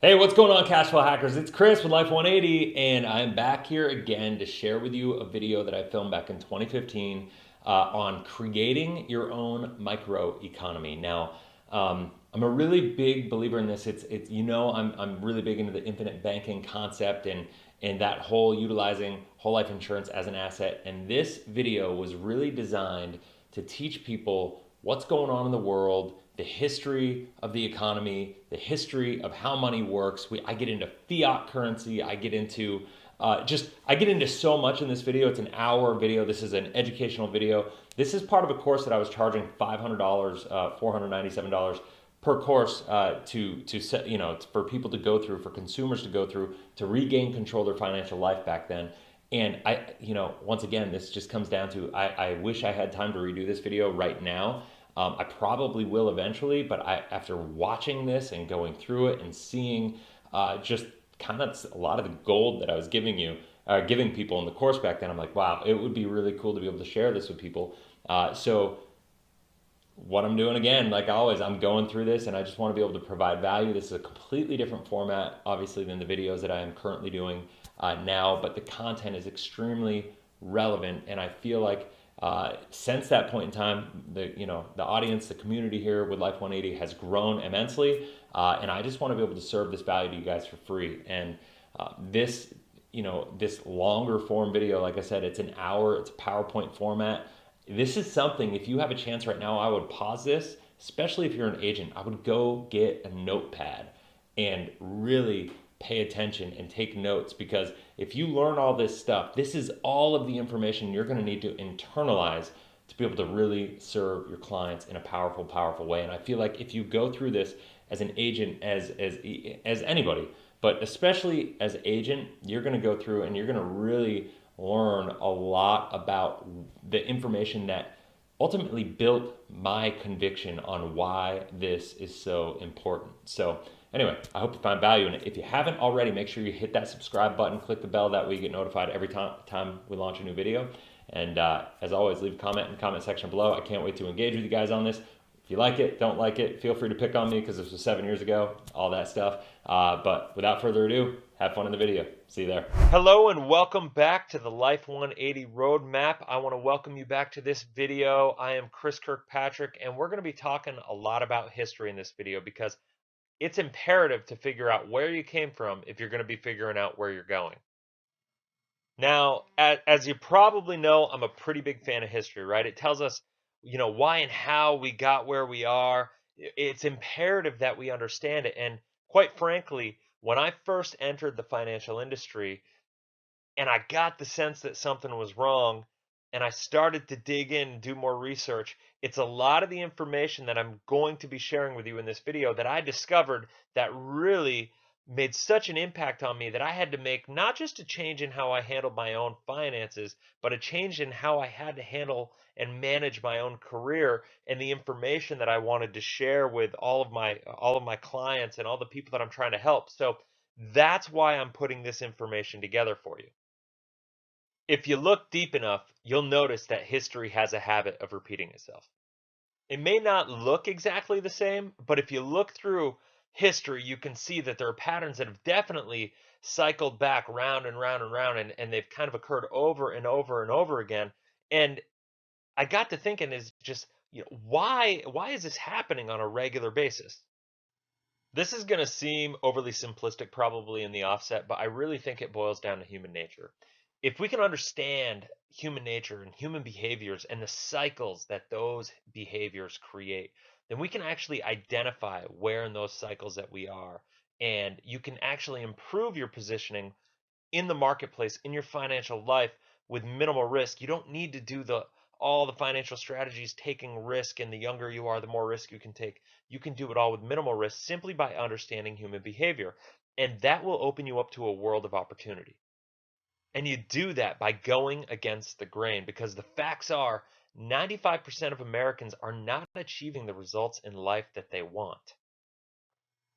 Hey, what's going on, cash flow hackers? It's Chris with Life 180, and I'm back here again to share with you a video that I filmed back in 2015 on creating your own micro economy. Now, I'm a really big believer in this. I'm really big into the infinite banking concept and that whole utilizing whole life insurance as an asset. And this video was really designed to teach people what's going on in the world, the history of the economy, the history of how money works. I get into fiat currency. I get into so much in this video. It's an hour video. This is an educational video. This is part of a course that I was charging $500, $497 per course to set, for people to go through, for consumers to go through to regain control of their financial life back then. And once again, this just comes down to I wish I had time to redo this video right now. I probably will eventually, but after watching this and going through it and seeing just kind of a lot of the gold that I was giving people in the course back then, I'm like, wow, it would be really cool to be able to share this with people. So what I'm doing again, like always, I'm going through this and I just want to be able to provide value. This is a completely different format, obviously, than the videos that I am currently doing now, but the content is extremely relevant, and I feel like since that point in time, the audience, the community here with Life 180 has grown immensely, and I just want to be able to serve this value to you guys for free. And this longer form video, like I said, it's an hour, it's a PowerPoint format. This is something, if you have a chance right now, I would pause this, especially if you're an agent. I would go get a notepad and really pay attention and take notes, because if you learn all this stuff, this is all of the information you're going to need to internalize to be able to really serve your clients in a powerful way. And I feel like if you go through this as an agent, as anybody, but especially as agent, you're going to go through and you're going to really learn a lot about the information that ultimately built my conviction on why this is so important. So anyway, I hope you find value in it. If you haven't already, make sure you hit that subscribe button, click the bell, that way you get notified every time we launch a new video. And as always, leave a comment in the comment section below. I can't wait to engage with you guys on this. If you like it, don't like it, feel free to pick on me because this was 7 years ago, all that stuff. But without further ado, have fun in the video. See you there. Hello and welcome back to the Life 180 Roadmap. I want to welcome you back to this video. I am Chris Kirkpatrick, and we're going to be talking a lot about history in this video because it's imperative to figure out where you came from if you're going to be figuring out where you're going. Now, as you probably know, I'm a pretty big fan of history, right? It tells us, why and how we got where we are. It's imperative that we understand it. And quite frankly, when I first entered the financial industry and I got the sense that something was wrong and I started to dig in and do more research, it's a lot of the information that I'm going to be sharing with you in this video that I discovered that really made such an impact on me that I had to make not just a change in how I handled my own finances, but a change in how I had to handle and manage my own career and the information that I wanted to share with all of my clients and all the people that I'm trying to help. So that's why I'm putting this information together for you. If you look deep enough, you'll notice that history has a habit of repeating itself. It may not look exactly the same, but if you look through history, you can see that there are patterns that have definitely cycled back round and round and round, and they've kind of occurred over and over and over again. And I got to thinking, is just, why is this happening on a regular basis? This is going to seem overly simplistic probably in the offset, but I really think it boils down to human nature. If we can understand human nature and human behaviors and the cycles that those behaviors create, then we can actually identify where in those cycles that we are. And you can actually improve your positioning in the marketplace, in your financial life with minimal risk. You don't need to do all the financial strategies taking risk, and the younger you are, the more risk you can take. You can do it all with minimal risk simply by understanding human behavior. And that will open you up to a world of opportunity. And you do that by going against the grain, because the facts are 95% of Americans are not achieving the results in life that they want.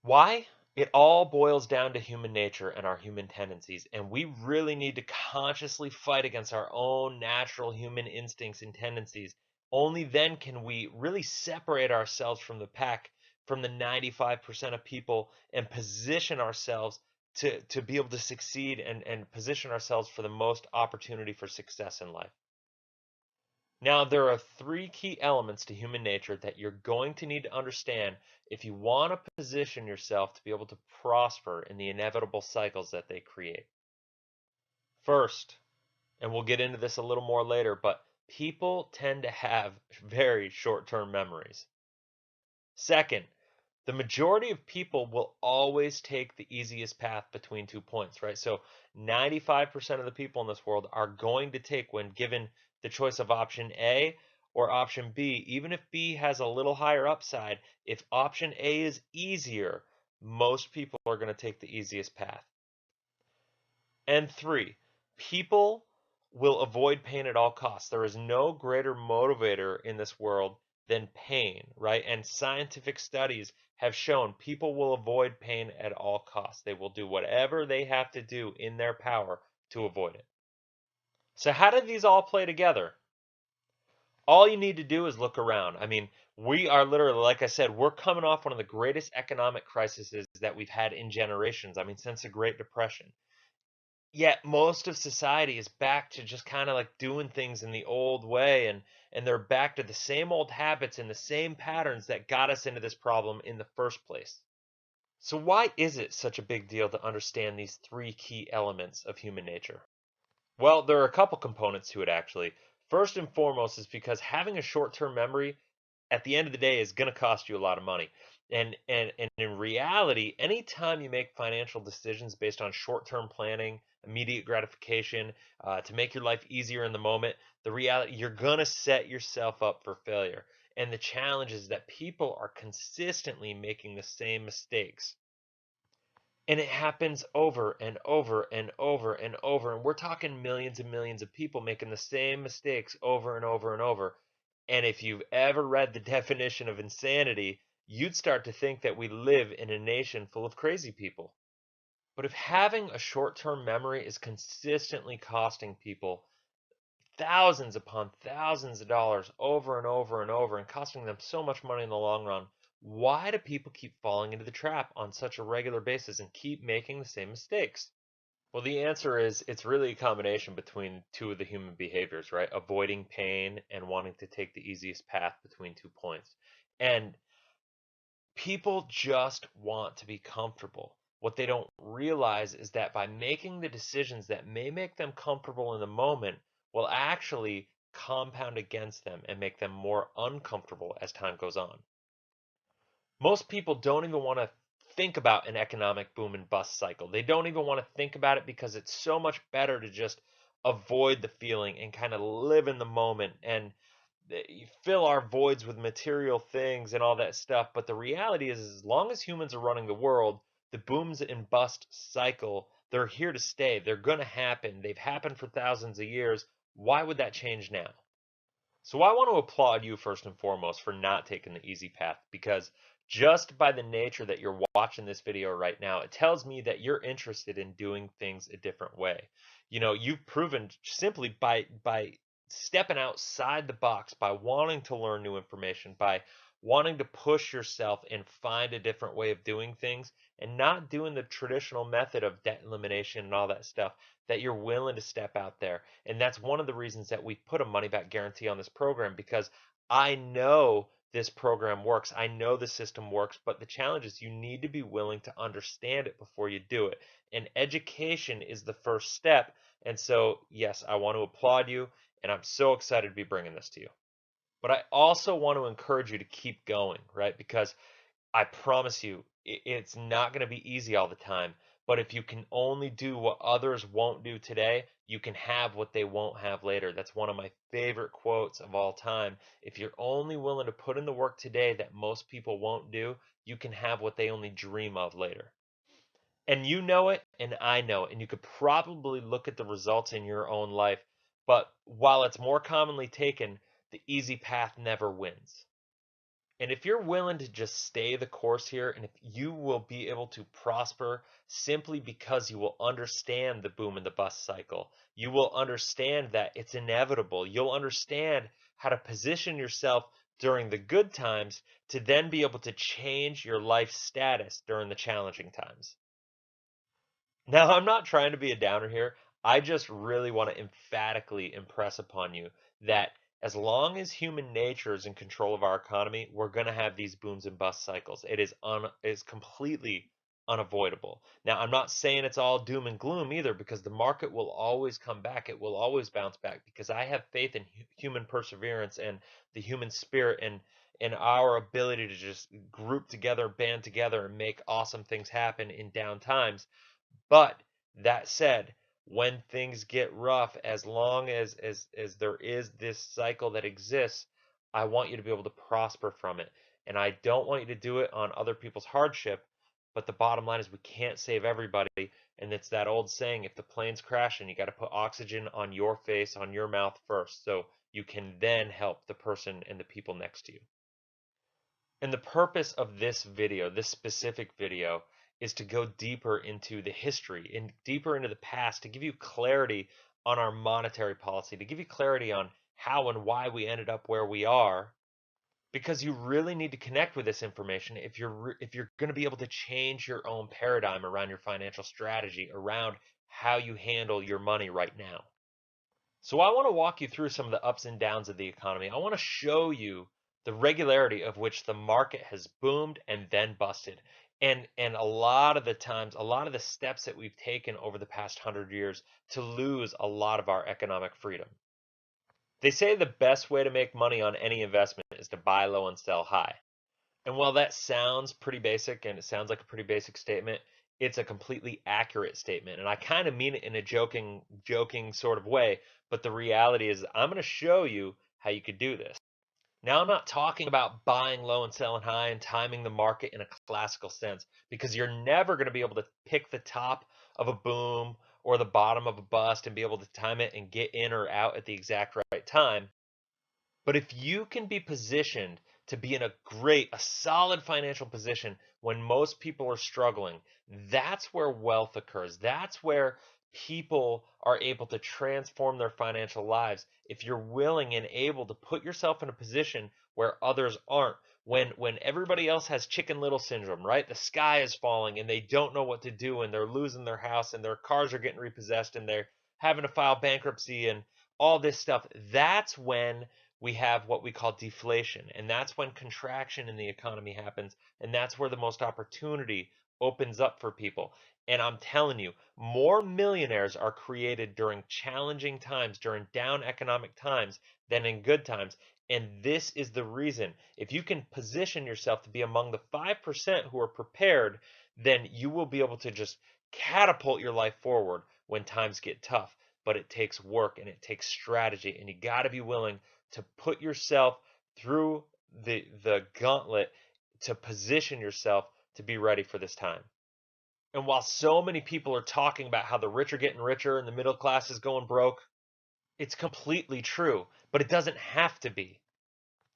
Why? It all boils down to human nature and our human tendencies, and we really need to consciously fight against our own natural human instincts and tendencies. Only then can we really separate ourselves from the pack from the 95% of people and position ourselves to be able to succeed and position ourselves for the most opportunity for success in life. Now, there are three key elements to human nature that you're going to need to understand if you want to position yourself to be able to prosper in the inevitable cycles that they create. First, and we'll get into this a little more later, but people tend to have very short-term memories. Second, the majority of people will always take the easiest path between 2 points, right? So 95% of the people in this world are going to take, when given the choice of option A or option B, even if B has a little higher upside, if option A is easier, most people are going to take the easiest path. And three, people will avoid pain at all costs. There is no greater motivator in this world than pain, right? And scientific studies have shown people will avoid pain at all costs. They will do whatever they have to do in their power to avoid it. So how did these all play together? All you need to do is look around. I mean, we are literally, like I said, we're coming off one of the greatest economic crises that we've had in generations. I mean, since the Great Depression. Yet most of society is back to just kind of like doing things in the old way, and they're back to the same old habits and the same patterns that got us into this problem in the first place. So why is it such a big deal to understand these three key elements of human nature? Well, there are a couple components to it actually. First and foremost is because having a short-term memory at the end of the day is going to cost you a lot of money. And in reality, anytime you make financial decisions based on short-term planning, immediate gratification, to make your life easier in the moment, the reality, you're going to set yourself up for failure. And the challenge is that people are consistently making the same mistakes. And it happens over and over and over and over. And we're talking millions and millions of people making the same mistakes over and over and over. And if you've ever read the definition of insanity, you'd start to think that we live in a nation full of crazy people. But if having a short-term memory is consistently costing people thousands upon thousands of dollars over and over and over and costing them so much money in the long run, why do people keep falling into the trap on such a regular basis and keep making the same mistakes? Well, the answer is it's really a combination between two of the human behaviors, right? Avoiding pain and wanting to take the easiest path between 2 points. And people just want to be comfortable. What they don't realize is that by making the decisions that may make them comfortable in the moment will actually compound against them and make them more uncomfortable as time goes on. Most people don't even want to think about an economic boom and bust cycle. They don't even want to think about it because it's so much better to just avoid the feeling and kind of live in the moment and fill our voids with material things and all that stuff. But the reality is, as long as humans are running the world, the booms and bust cycle, they're here to stay. They're going to happen. They've happened for thousands of years. Why would that change now? So I want to applaud you first and foremost for not taking the easy path, because just by the nature that you're watching this video right now, it tells me that you're interested in doing things a different way. You know, you've proven simply by stepping outside the box, by wanting to learn new information, by wanting to push yourself and find a different way of doing things and not doing the traditional method of debt elimination and all that stuff, that you're willing to step out there. And that's one of the reasons that we put a money back guarantee on this program, because I know this program works. I know the system works, but the challenge is you need to be willing to understand it before you do it. And education is the first step. And so, yes, I want to applaud you, and I'm so excited to be bringing this to you. But I also want to encourage you to keep going, right? Because I promise you, it's not going to be easy all the time. But if you can only do what others won't do today, you can have what they won't have later. That's one of my favorite quotes of all time. If you're only willing to put in the work today that most people won't do, you can have what they only dream of later. And you know it, and I know it. And you could probably look at the results in your own life. But while it's more commonly taken, the easy path never wins. And if you're willing to just stay the course here, and if you will be able to prosper simply because you will understand the boom and the bust cycle, you will understand that it's inevitable. You'll understand how to position yourself during the good times to then be able to change your life status during the challenging times. Now, I'm not trying to be a downer here. I just really want to emphatically impress upon you that as long as human nature is in control of our economy, we're going to have these booms and bust cycles. It is completely unavoidable. Now, I'm not saying it's all doom and gloom either, because the market will always come back. It will always bounce back, because I have faith in human perseverance and the human spirit, and our ability to just group together, band together, and make awesome things happen in down times. But that said, when things get rough, as long as there is this cycle that exists, I want you to be able to prosper from it. And I don't want you to do it on other people's hardship. But the bottom line is we can't save everybody. And it's that old saying, if the plane's crashing, you got to put oxygen on your face, on your mouth first, so you can then help the person and the people next to you. And the purpose of this video, this specific video, is to go deeper into the history and deeper into the past, to give you clarity on our monetary policy, to give you clarity on how and why we ended up where we are, because you really need to connect with this information if you're going to be able to change your own paradigm around your financial strategy, around how you handle your money right now. So I want to walk you through some of the ups and downs of the economy. I want to show you the regularity of which the market has boomed and then busted. And a lot of the times, a lot of the steps that we've taken over the past 100 years to lose a lot of our economic freedom. They say the best way to make money on any investment is to buy low and sell high. And while that sounds pretty basic, and it sounds like a pretty basic statement, it's a completely accurate statement. And I kind of mean it in a joking sort of way, but the reality is I'm going to show you how you could do this. Now, I'm not talking about buying low and selling high and timing the market in a classical sense, because you're never going to be able to pick the top of a boom or the bottom of a bust and be able to time it and get in or out at the exact right time. But if you can be positioned to be in a solid financial position when most people are struggling, that's where wealth occurs. That's where people are able to transform their financial lives. If you're willing and able to put yourself in a position where others aren't, when everybody else has chicken little syndrome, right? The sky is falling and they don't know what to do, and they're losing their house and their cars are getting repossessed and they're having to file bankruptcy and all this stuff. That's when we have what we call deflation, and that's when contraction in the economy happens, and that's where the most opportunity opens up for people. And I'm telling you, more millionaires are created during challenging times, during down economic times, than in good times. And this is the reason. If you can position yourself to be among the 5% who are prepared, then you will be able to just catapult your life forward when times get tough. But it takes work and it takes strategy, and you got to be willing to put yourself through the gauntlet to position yourself to be ready for this time. And while so many people are talking about how the rich are getting richer and the middle class is going broke, it's completely true, but it doesn't have to be.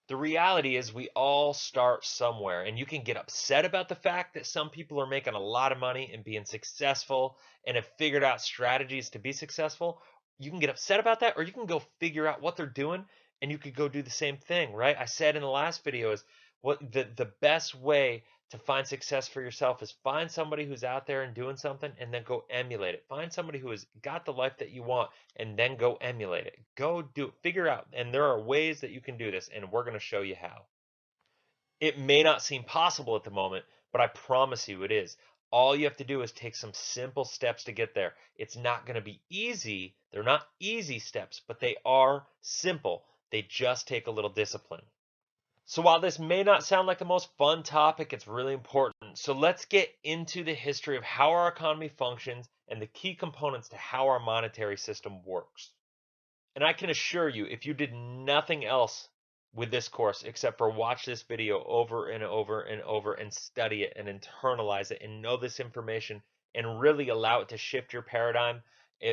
The reality is we all start somewhere, and you can get upset about the fact that some people are making a lot of money and being successful and have figured out strategies to be successful. You can get upset about that, or you can go figure out what they're doing and you could go do the same thing, right? I said in the last video is what the best way to find success for yourself is find somebody who's out there and doing something and then go emulate it. Find somebody who has got the life that you want and then go emulate it. Go do it, figure out. And there are ways that you can do this, and we're going to show you how. It may not seem possible at the moment, but I promise you it is. All you have to do is take some simple steps to get there. It's not going to be easy. They're not easy steps, but they are simple. They just take a little discipline. So while this may not sound like the most fun topic, it's really important. So let's get into the history of how our economy functions and the key components to how our monetary system works. And I can assure you, if you did nothing else with this course except for watch this video over and over and over and study it and internalize it and know this information and really allow it to shift your paradigm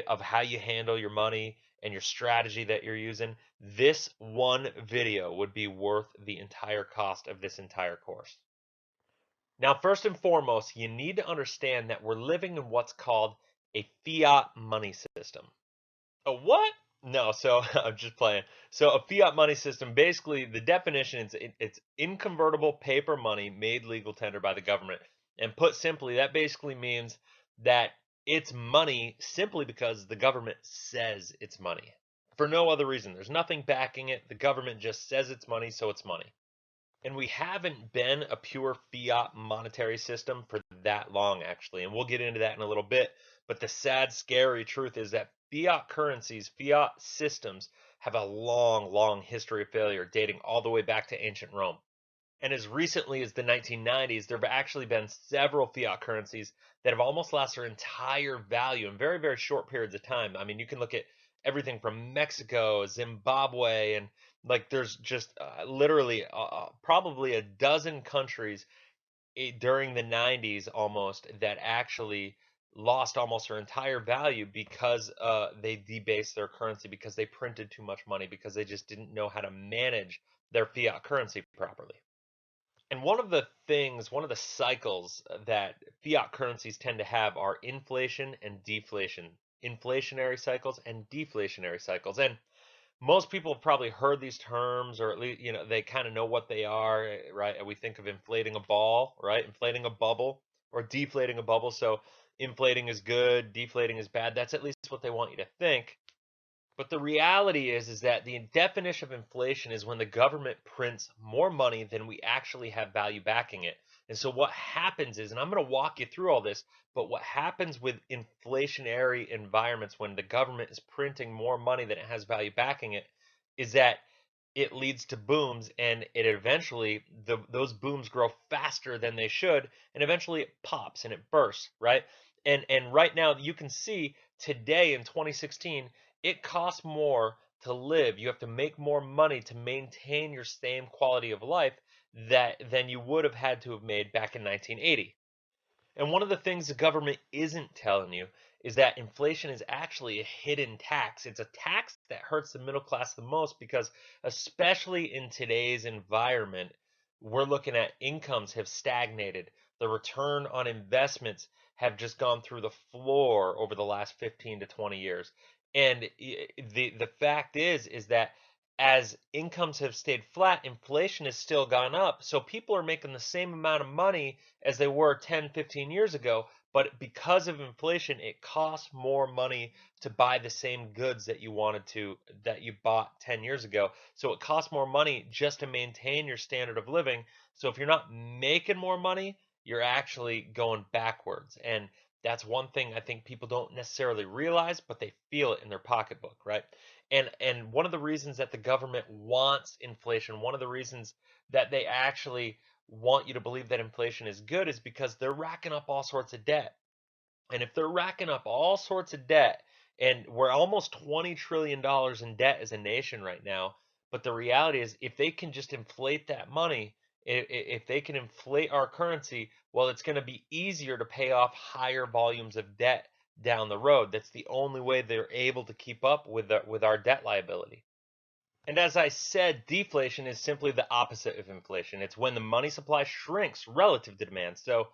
of how you handle your money and your strategy that you're using, this one video would be worth the entire cost of this entire course. Now, first and foremost, you need to understand that we're living in what's called a fiat money system. A what? No, so I'm just playing. So a fiat money system, basically the definition is it's inconvertible paper money made legal tender by the government. And put simply, that basically means that it's money simply because the government says it's money. For no other reason. There's nothing backing it. The government just says it's money, so it's money. And we haven't been a pure fiat monetary system for that long, actually. And we'll get into that in a little bit. But the sad, scary truth is that fiat currencies, fiat systems, have a long, long history of failure dating all the way back to ancient Rome. And as recently as the 1990s, there have actually been several fiat currencies that have almost lost their entire value in very, very short periods of time. I mean, you can look at everything from Mexico, Zimbabwe, and like there's just literally probably a dozen countries during the 90s almost that actually lost almost their entire value because they debased their currency, because they printed too much money, because they just didn't know how to manage their fiat currency properly. And one of the things, one of the cycles that fiat currencies tend to have are inflation and deflation, inflationary cycles and deflationary cycles. And most people have probably heard these terms, or at least, they kind of know what they are, right? We think of inflating a ball, right? Inflating a bubble or deflating a bubble. So inflating is good, deflating is bad. That's at least what they want you to think. But the reality is that the definition of inflation is when the government prints more money than we actually have value backing it. And so what happens is, and I'm going to walk you through all this, but what happens with inflationary environments when the government is printing more money than it has value backing it is that it leads to booms, and it eventually those booms grow faster than they should, and eventually it pops and it bursts, right? And right now you can see today in 2016 it costs more to live. You have to make more money to maintain your same quality of life than you would have had to have made back in 1980. And one of the things the government isn't telling you is that inflation is actually a hidden tax. It's a tax that hurts the middle class the most because, especially in today's environment, we're looking at incomes have stagnated. The return on investments have just gone through the floor over the last 15 to 20 years. And the fact is that as incomes have stayed flat, inflation has still gone up. So people are making the same amount of money as they were 10, 15 years ago. But because of inflation, it costs more money to buy the same goods that you bought 10 years ago. So it costs more money just to maintain your standard of living. So if you're not making more money, you're actually going backwards. And that's one thing I think people don't necessarily realize, but they feel it in their pocketbook, right? And one of the reasons that the government wants inflation, one of the reasons that they actually want you to believe that inflation is good is because they're racking up all sorts of debt. And if they're racking up all sorts of debt, and we're almost $20 trillion in debt as a nation right now, but the reality is if they can just inflate that money, if they can inflate our currency, well, it's going to be easier to pay off higher volumes of debt down the road. That's the only way they're able to keep up with our debt liability. And as I said, deflation is simply the opposite of inflation. It's when the money supply shrinks relative to demand. So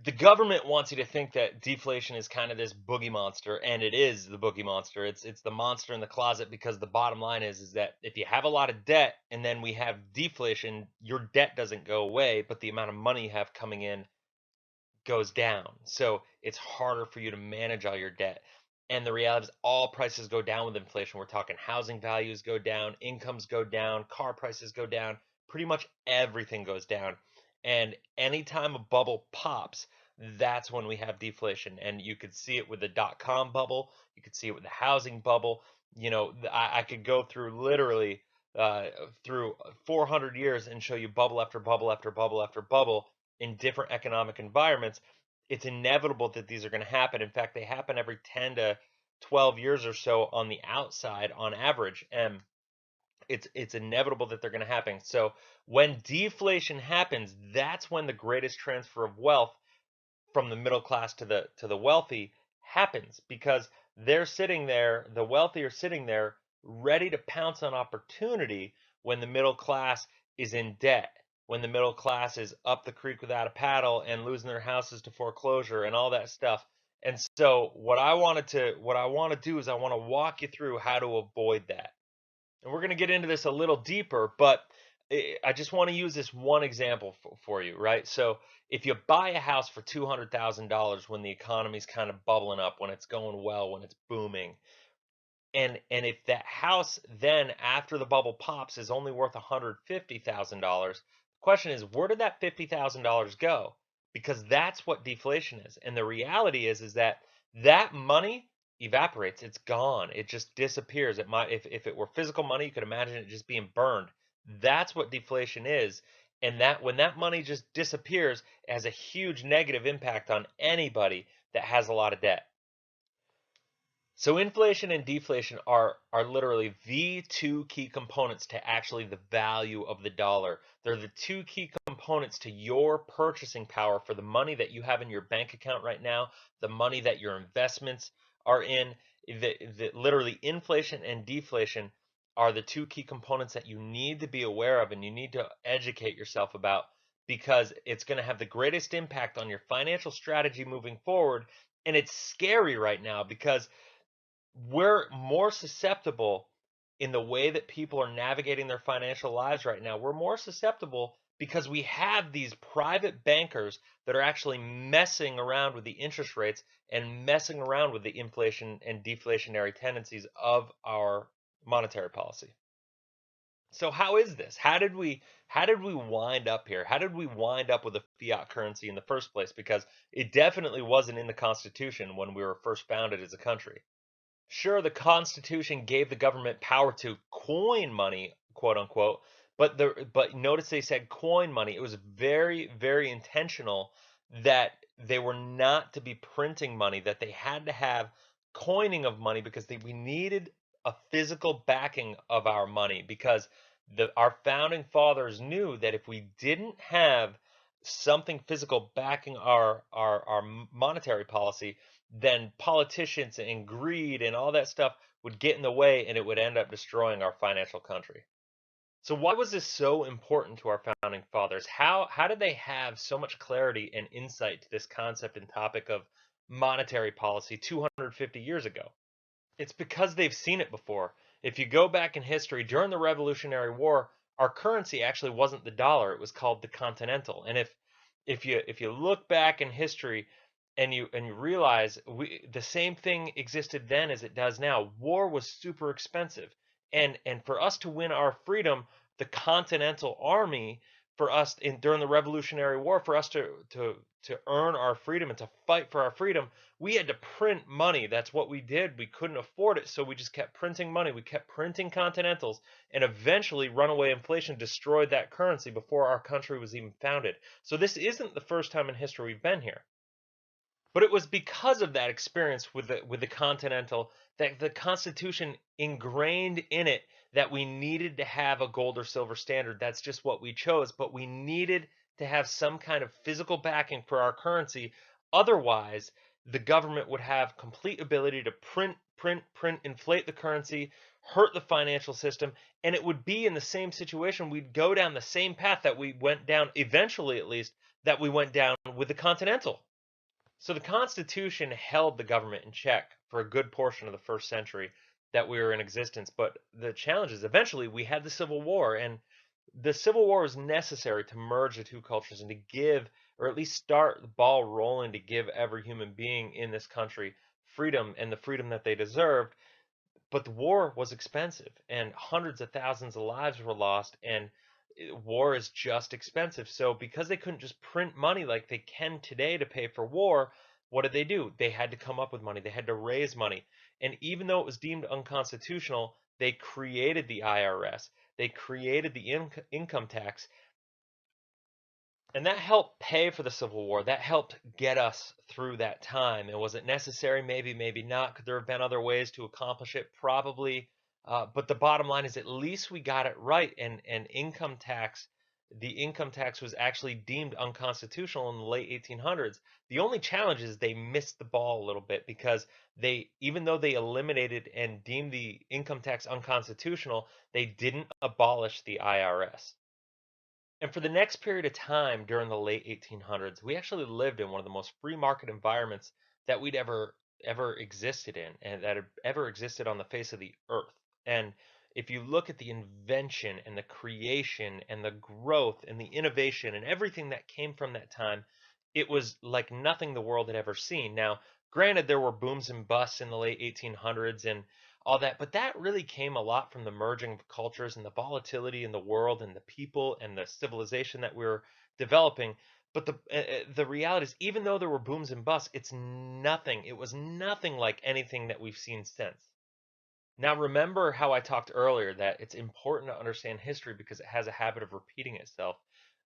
the government wants you to think that deflation is kind of this boogie monster, and it is the boogie monster. It's the monster in the closet, because the bottom line is that if you have a lot of debt and then we have deflation, your debt doesn't go away, but the amount of money you have coming in goes down. So it's harder for you to manage all your debt. And the reality is all prices go down with inflation. We're talking housing values go down, incomes go down, car prices go down, pretty much everything goes down. And anytime a bubble pops, that's when we have deflation. And you could see it with the dot-com bubble. You could see it with the housing bubble. I could go through literally through 400 years and show you bubble after bubble after bubble after bubble in different economic environments. It's inevitable that these are going to happen. In fact, they happen every 10 to 12 years or so on the outside on average. And it's inevitable that they're going to happen. So when deflation happens, that's when the greatest transfer of wealth from the middle class to the wealthy happens, because they're sitting there, the wealthy are sitting there ready to pounce on opportunity when the middle class is in debt, when the middle class is up the creek without a paddle and losing their houses to foreclosure and all that stuff. And so what I want to do is I want to walk you through how to avoid that. And we're going to get into this a little deeper, but I just want to use this one example for you, right? So if you buy a house for $200,000 when the economy's kind of bubbling up, when it's going well, when it's booming, and if that house then after the bubble pops is only worth $150,000, the question is, where did that $50,000 go? Because that's what deflation is. And the reality is that that money evaporates. It's gone. It just disappears. It might, if it were physical money, you could imagine it just being burned. That's what deflation is. And that when that money just disappears, it has a huge negative impact on anybody that has a lot of debt. So inflation and deflation are literally the two key components to actually the value of the dollar. They're the two key components to your purchasing power for the money that you have in your bank account right now, the money that your investments are in. Literally inflation and deflation are the two key components that you need to be aware of and you need to educate yourself about, because it's going to have the greatest impact on your financial strategy moving forward. And it's scary right now because we're more susceptible in the way that people are navigating their financial lives right now. We're more susceptible because we have these private bankers that are actually messing around with the interest rates and messing around with the inflation and deflationary tendencies of our monetary policy. So how is this? How did we wind up here? How did we wind up with a fiat currency in the first place? Because it definitely wasn't in the Constitution when we were first founded as a country. Sure, the Constitution gave the government power to coin money, quote unquote, but notice they said coin money. It was very, very intentional that they were not to be printing money, that they had to have coining of money because we needed a physical backing of our money, because our founding fathers knew that if we didn't have something physical backing our monetary policy, then politicians and greed and all that stuff would get in the way and it would end up destroying our financial country. So why was this so important to our founding fathers? How did they have so much clarity and insight to this concept and topic of monetary policy 250 years ago? It's because they've seen it before. If you go back in history, during the Revolutionary War, our currency actually wasn't the dollar, it was called the Continental. And if you look back in history and you realize the same thing existed then as it does now. War was super expensive. And for us to win our freedom, the Continental Army, for us during the Revolutionary War, for us to earn our freedom and to fight for our freedom, we had to print money. That's what we did. We couldn't afford it, so we just kept printing money. We kept printing Continentals, and eventually runaway inflation destroyed that currency before our country was even founded. So this isn't the first time in history we've been here. But it was because of that experience with the Continental that the Constitution ingrained in it that we needed to have a gold or silver standard. That's just what we chose. But we needed to have some kind of physical backing for our currency. Otherwise, the government would have complete ability to print, inflate the currency, hurt the financial system, and it would be in the same situation. We'd go down the same path that we went down, eventually at least, that we went down with the Continental. So the Constitution held the government in check for a good portion of the first century that we were in existence. But the challenge is eventually we had the Civil War, and the Civil War was necessary to merge the two cultures and to give, or at least start the ball rolling, to give every human being in this country freedom and the freedom that they deserved. But the war was expensive, and hundreds of thousands of lives were lost, and war is just expensive. So because they couldn't just print money like they can today to pay for war, what did they do? They had to come up with money. They had to raise money. And even though it was deemed unconstitutional, they created the IRS. They created the income tax. And that helped pay for the Civil War. That helped get us through that time. And was it necessary? Maybe, maybe not. Could there have been other ways to accomplish it? Probably. But the bottom line is at least we got it right. And the income tax was actually deemed unconstitutional in the late 1800s. The only challenge is they missed the ball a little bit, because even though they eliminated and deemed the income tax unconstitutional, they didn't abolish the IRS. And for the next period of time during the late 1800s, we actually lived in one of the most free market environments that we'd ever existed in, and that had ever existed on the face of the earth. And if you look at the invention and the creation and the growth and the innovation and everything that came from that time, it was like nothing the world had ever seen. Now, granted, there were booms and busts in the late 1800s and all that, but that really came a lot from the merging of cultures and the volatility in the world and the people and the civilization that we were developing. But the reality is, even though there were booms and busts, it's nothing. It was nothing like anything that we've seen since. Now, remember how I talked earlier that it's important to understand history because it has a habit of repeating itself.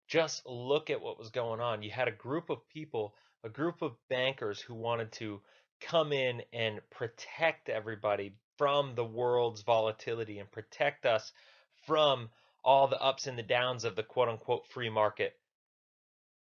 Just look at what was going on. You had a group of people, a group of bankers who wanted to come in and protect everybody from the world's volatility and protect us from all the ups and the downs of the quote unquote free market.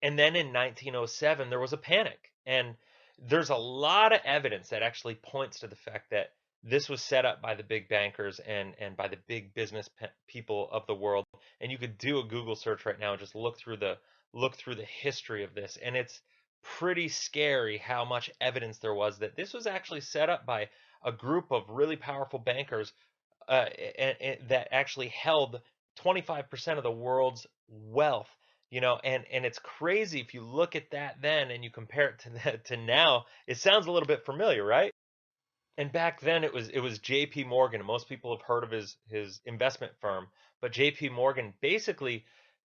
And then in 1907, there was a panic. And there's a lot of evidence that actually points to the fact that this was set up by the big bankers and by the big business people of the world. And you could do a Google search right now and just look through the history of this. And it's pretty scary how much evidence there was that this was actually set up by a group of really powerful bankers that actually held 25% of the world's wealth. And it's crazy if you look at that then and you compare it to now. It sounds a little bit familiar, right? And back then it was J.P. Morgan. Most people have heard of his investment firm, but J.P. Morgan basically,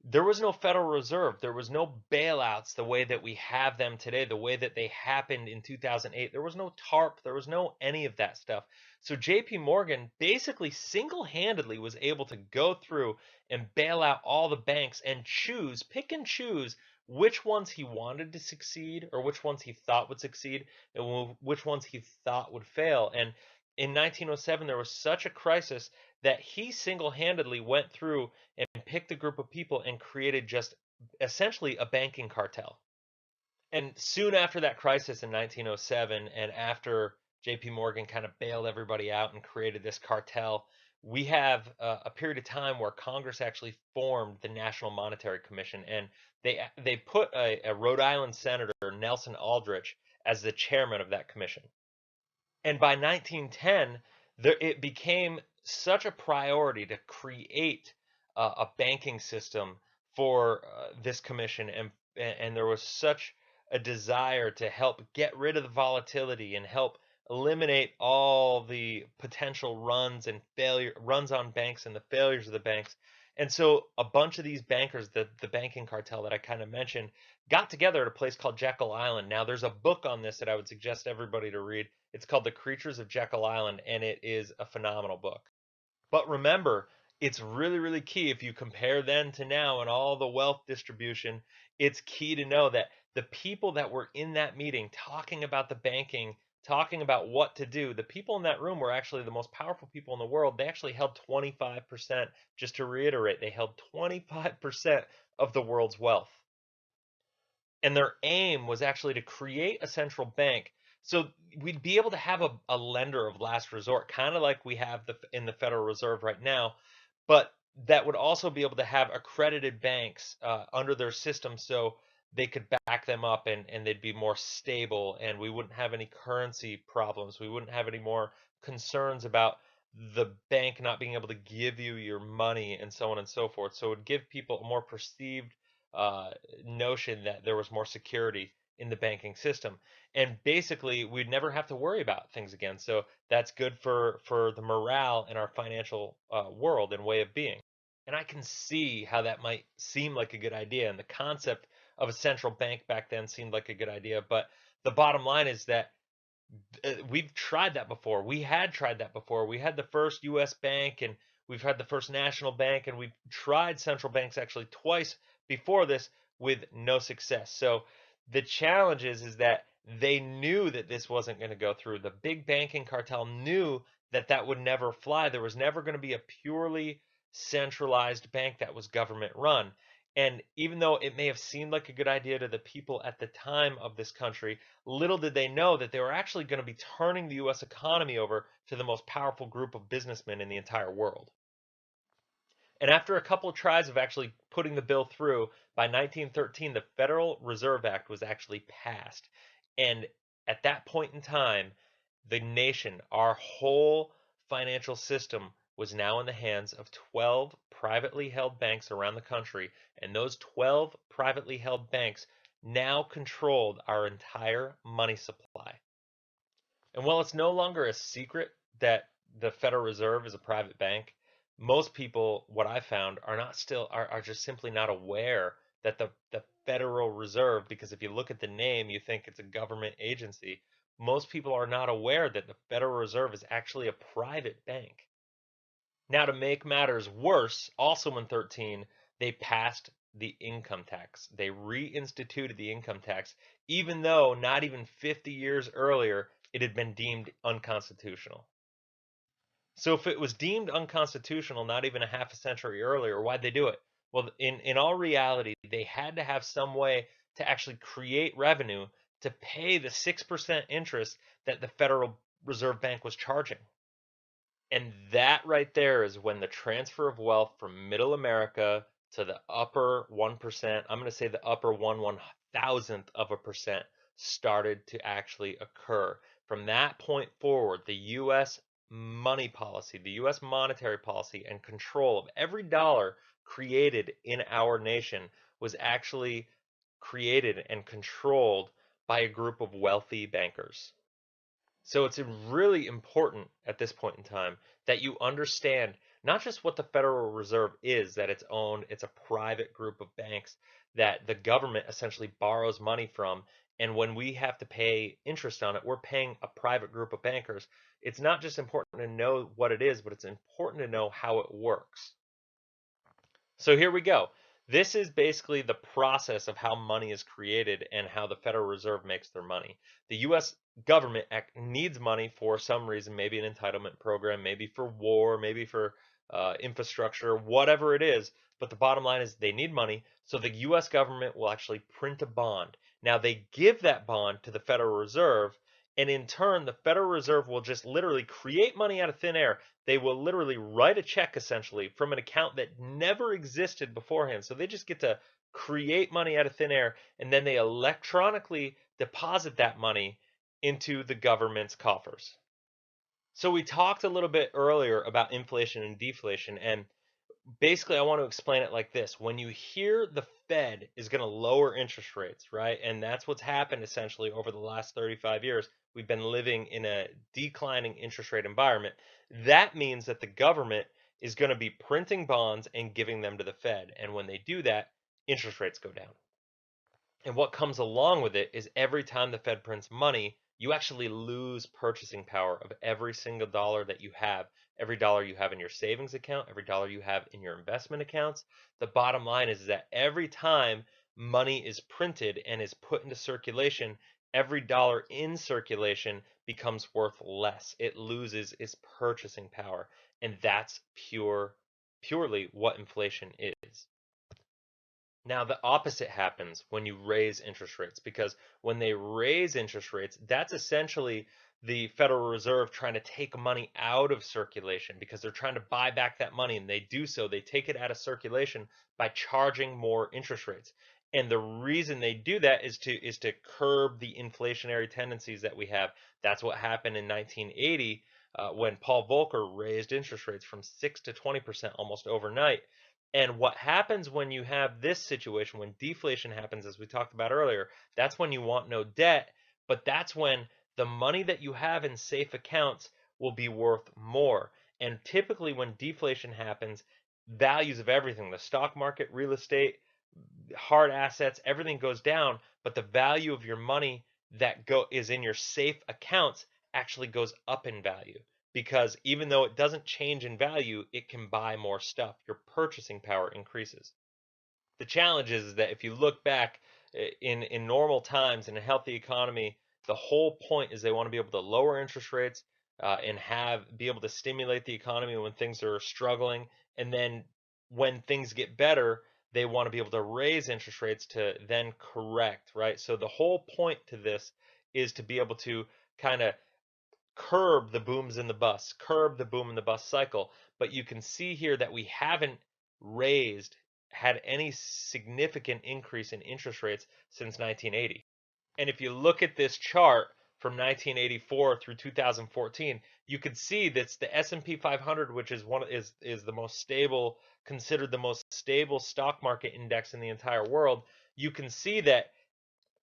there was no Federal Reserve. There was no bailouts the way that we have them today, the way that they happened in 2008. There was no TARP. There was no any of that stuff. So J.P. Morgan basically single-handedly was able to go through and bail out all the banks and pick and choose which ones he wanted to succeed or which ones he thought would succeed and which ones he thought would fail. And in 1907, there was such a crisis that he single-handedly went through and picked a group of people and created just essentially a banking cartel. And soon after that crisis in 1907, and after JP Morgan kind of bailed everybody out and created this cartel, we have a period of time where Congress actually formed the National Monetary Commission, and they put a Rhode Island senator, Nelson Aldrich, as the chairman of that commission. And by 1910, it became such a priority to create a banking system for this commission, and there was such a desire to help get rid of the volatility and help eliminate all the potential runs on banks and the failures of the banks. And so a bunch of these bankers, the banking cartel that I kind of mentioned, got together at a place called Jekyll Island. Now, there's a book on this that I would suggest everybody to read. It's called The Creatures of Jekyll Island, and it is a phenomenal book. But remember, it's really, really key if you compare then to now and all the wealth distribution, it's key to know that the people that were in that meeting talking about the banking, talking about what to do, the people in that room were actually the most powerful people in the world. They actually held 25%, just to reiterate, they held 25% of the world's wealth. And their aim was actually to create a central bank so we'd be able to have a lender of last resort, kind of like we have in the Federal Reserve right now, but that would also be able to have accredited banks under their system so they could back them up and they'd be more stable and we wouldn't have any currency problems. We wouldn't have any more concerns about the bank not being able to give you your money and so on and so forth. So it would give people a more perceived uh, notion that there was more security in the banking system. And basically, we'd never have to worry about things again. So that's good for the morale in our financial world and way of being. And I can see how that might seem like a good idea. And the concept of a central bank back then seemed like a good idea. But the bottom line is that we've tried that before. We had tried that before. We had the first U.S. bank and we've had the first national bank, and we've tried central banks actually twice before this with no success. So the challenge is that they knew that this wasn't going to go through. The big banking cartel knew that that would never fly. There was never going to be a purely centralized bank that was government run. And even though it may have seemed like a good idea to the people at the time of this country, little did they know that they were actually going to be turning the U.S. economy over to the most powerful group of businessmen in the entire world. And after a couple of tries of actually putting the bill through, by 1913, the Federal Reserve Act was actually passed. And At that point in time, the nation, our whole financial system, was now in the hands of 12 privately held banks around the country, and those 12 privately held banks now controlled our entire money supply. And while it's no longer a secret that the Federal Reserve is a private bank, most people, what I found, are just simply not aware that the Federal Reserve, because if you look at the name, you think it's a government agency. Most people are not aware that the Federal Reserve is actually a private bank. Now, to make matters worse, also in 13, they passed the income tax. They reinstituted the income tax, even though not even 50 years earlier it had been deemed unconstitutional. So if it was deemed unconstitutional not even a half a century earlier, why'd they do it? Well, in all reality, they had to have some way to actually create revenue to pay the 6% interest that the Federal Reserve Bank was charging. And that right there is when the transfer of wealth from middle America to the upper 1%, I'm going to say the upper 1/1000th of a percent, started to actually occur. From that point forward, the U.S. money policy, the U.S. monetary policy, and control of every dollar created in our nation was actually created and controlled by a group of wealthy bankers. So it's really important at this point in time that you understand not just what the Federal Reserve is, that it's a private group of banks that the government essentially borrows money from. And when we have to pay interest on it, we're paying a private group of bankers. It's not just important to know what it is, but it's important to know how it works. So here we go. This is basically the process of how money is created and how the Federal Reserve makes their money. The U.S. government needs money for some reason, maybe an entitlement program, maybe for war, maybe for infrastructure, whatever it is. But the bottom line is they need money, so the U.S. government will actually print a bond. Now they give that bond to the Federal Reserve, and in turn, the Federal Reserve will just literally create money out of thin air. They will literally write a check essentially from an account that never existed beforehand. So they just get to create money out of thin air, and then they electronically deposit that money into the government's coffers. So we talked a little bit earlier about inflation and deflation, and basically I want to explain it like this. When you hear the Fed is going to lower interest rates, right? And that's what's happened essentially over the last 35 years. We've been living in a declining interest rate environment. That means that the government is going to be printing bonds and giving them to the Fed. And when they do that, interest rates go down. And what comes along with it is every time the Fed prints money, you actually lose purchasing power of every single dollar that you have, every dollar you have in your savings account, every dollar you have in your investment accounts. The bottom line is that every time money is printed and is put into circulation, every dollar in circulation becomes worth less. It loses its purchasing power. And that's purely what inflation is. Now, the opposite happens when you raise interest rates, because when they raise interest rates, that's essentially the Federal Reserve trying to take money out of circulation because they're trying to buy back that money. And they do so, they take it out of circulation by charging more interest rates. And the reason they do that is to curb the inflationary tendencies that we have. That's what happened in 1980 when Paul Volcker raised interest rates from 6 to 20% almost overnight. And what happens when you have this situation, when deflation happens, as we talked about earlier, that's when you want no debt, but that's when the money that you have in safe accounts will be worth more. And typically when deflation happens, values of everything, the stock market, real estate, hard assets, everything goes down, but the value of your money that is in your safe accounts actually goes up in value, because even though it doesn't change in value, it can buy more stuff. Your purchasing power increases. The challenge is that if you look back in normal times in a healthy economy, the whole point is they want to be able to lower interest rates and be able to stimulate the economy when things are struggling, and then when things get better, they want to be able to raise interest rates to then correct, right? So the whole point to this is to be able to kind of curb the booms and the busts, curb the boom and the bust cycle. But you can see here that we haven't had any significant increase in interest rates since 1980. And if you look at this chart from 1984 through 2014, you could see that's the S&P 500, which is the most stable, considered the most stable stock market index in the entire world. You can see that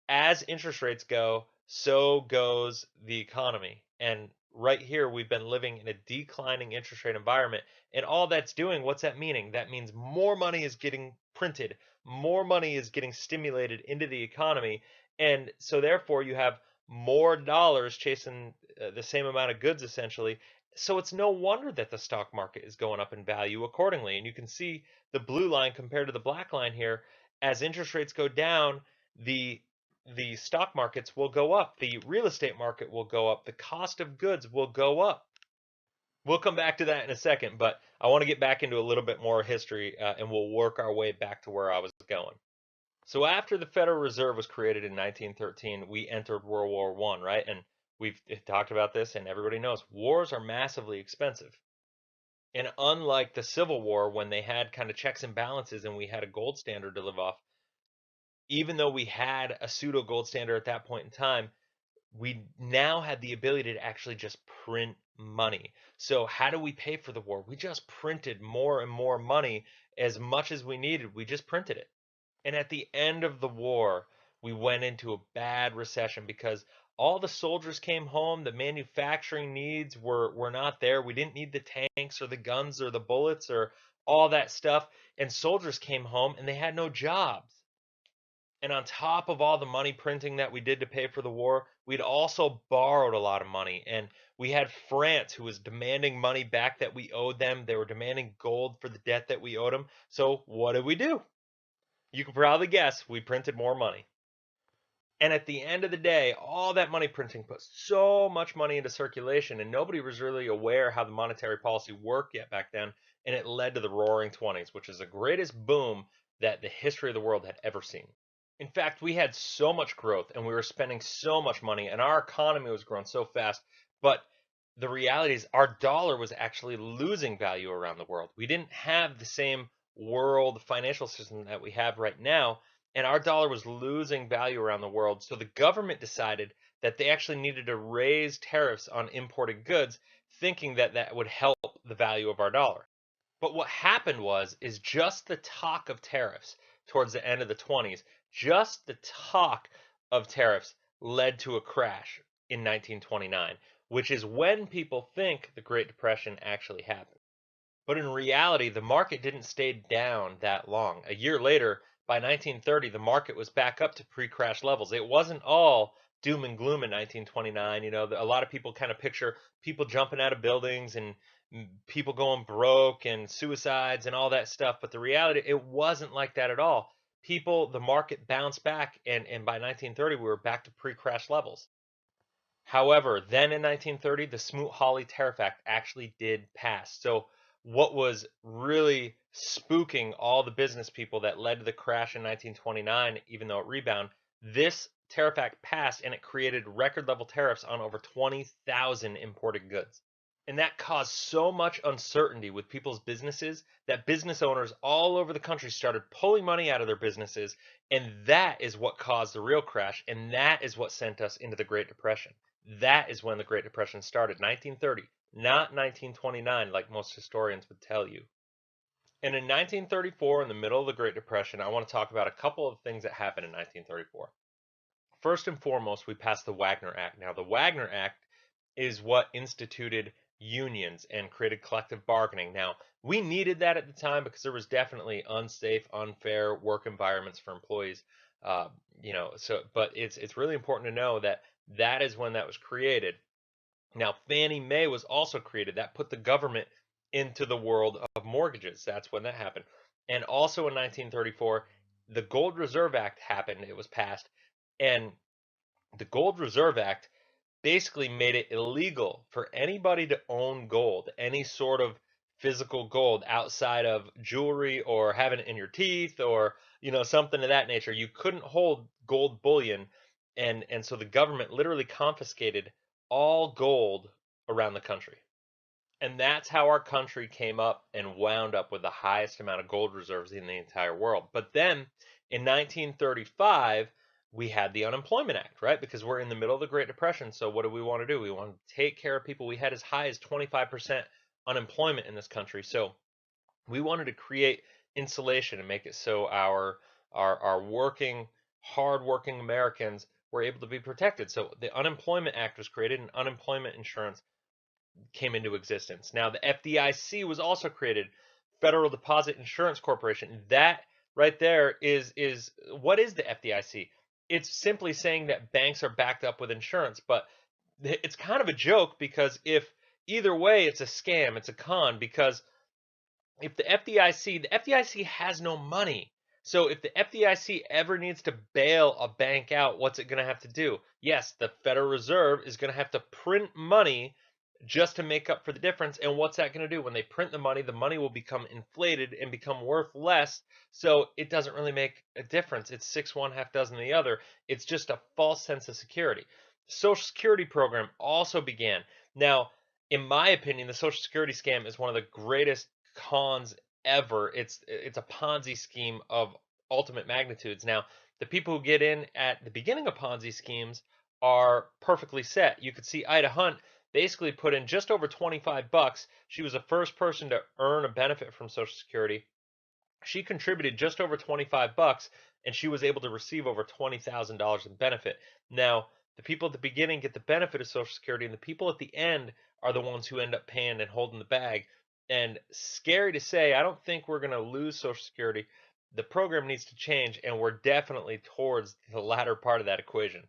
as interest rates go, so goes the economy. And right here, we've been living in a declining interest rate environment. And all that's doing, what's that meaning? That means more money is getting printed, more money is getting stimulated into the economy. And so, therefore, you have more dollars chasing the same amount of goods, essentially. So, it's no wonder that the stock market is going up in value accordingly. And you can see the blue line compared to the black line here. As interest rates go down, the the stock markets will go up, the real estate market will go up, the cost of goods will go up. We'll come back to that in a second, but I want to get back into a little bit more history and we'll work our way back to where I was going. So after the Federal Reserve was created in 1913, we entered World War I, right? And we've talked about this, and everybody knows wars are massively expensive. And unlike the Civil War, when they had kind of checks and balances and we had a gold standard to live off, even though we had a pseudo gold standard at that point in time, we now had the ability to actually just print money. So how do we pay for the war? We just printed more and more money as much as we needed. We just printed it. And at the end of the war, we went into a bad recession because all the soldiers came home. The manufacturing needs were not there. We didn't need the tanks or the guns or the bullets or all that stuff. And soldiers came home and they had no jobs. And on top of all the money printing that we did to pay for the war, we'd also borrowed a lot of money. And we had France, who was demanding money back that we owed them. They were demanding gold for the debt that we owed them. So what did we do? You can probably guess, we printed more money. And at the end of the day, all that money printing put so much money into circulation, and nobody was really aware how the monetary policy worked yet back then. And it led to the Roaring '20s, which is the greatest boom that the history of the world had ever seen. In fact, we had so much growth and we were spending so much money and our economy was growing so fast. But the reality is our dollar was actually losing value around the world. We didn't have the same world financial system that we have right now. And our dollar was losing value around the world. So the government decided that they actually needed to raise tariffs on imported goods, thinking that that would help the value of our dollar. But what happened is just the talk of tariffs towards the end of the '20s, just the talk of tariffs led to a crash in 1929, which is when people think the Great Depression actually happened. But in reality, the market didn't stay down that long. A year later, by 1930, the market was back up to pre-crash levels. It wasn't all doom and gloom in 1929. A lot of people kind of picture people jumping out of buildings and people going broke and suicides and all that stuff. But the reality, it wasn't like that at all. The market bounced back, and by 1930, we were back to pre-crash levels. However, then in 1930, the Smoot-Hawley Tariff Act actually did pass. So what was really spooking all the business people that led to the crash in 1929, even though it rebounded, this Tariff Act passed and it created record level tariffs on over 20,000 imported goods. And that caused so much uncertainty with people's businesses that business owners all over the country started pulling money out of their businesses. And that is what caused the real crash. And that is what sent us into the Great Depression. That is when the Great Depression started, 1930, not 1929, like most historians would tell you. And in 1934, in the middle of the Great Depression, I want to talk about a couple of things that happened in 1934. First and foremost, we passed the Wagner Act. Now, the Wagner Act is what instituted unions and created collective bargaining. Now, we needed that at the time because there was definitely unsafe, unfair work environments for employees. But it's really important to know that that is when that was created. Now, Fannie Mae was also created. That put the government into the world of mortgages. That's when that happened. And also in 1934, the Gold Reserve Act happened. It was passed. And the Gold Reserve Act basically made it illegal for anybody to own gold, any sort of physical gold outside of jewelry or having it in your teeth or, something of that nature. You couldn't hold gold bullion. And so the government literally confiscated all gold around the country. And that's how our country came up and wound up with the highest amount of gold reserves in the entire world. But then in 1935, we had the Unemployment Act, right? Because we're in the middle of the Great Depression. So what do we want to do? We want to take care of people. We had as high as 25% unemployment in this country. So we wanted to create insulation and make it so our working, hardworking Americans were able to be protected. So the Unemployment Act was created and unemployment insurance came into existence. Now the FDIC was also created, Federal Deposit Insurance Corporation. That right there is what is the FDIC? It's simply saying that banks are backed up with insurance, but it's kind of a joke because if either way it's a scam, it's a con because if the FDIC has no money. So if the FDIC ever needs to bail a bank out, what's it going to have to do? Yes, the Federal Reserve is going to have to print money just to make up for the difference. And what's that going to do? When they print the money will become inflated and become worth less. So it doesn't really make a difference. It's six one, half dozen the other. It's just a false sense of security. The Social Security program also began. Now, in my opinion, the Social Security scam is one of the greatest cons ever. It's a Ponzi scheme of ultimate magnitudes. Now, the people who get in at the beginning of Ponzi schemes are perfectly set. You could see Ida Hunt basically put in just over 25 bucks. She was the first person to earn a benefit from Social Security. She contributed just over 25 bucks and she was able to receive over $20,000 in benefit. Now, the people at the beginning get the benefit of Social Security and the people at the end are the ones who end up paying and holding the bag. And scary to say, I don't think we're going to lose Social Security. The program needs to change, and we're definitely towards the latter part of that equation.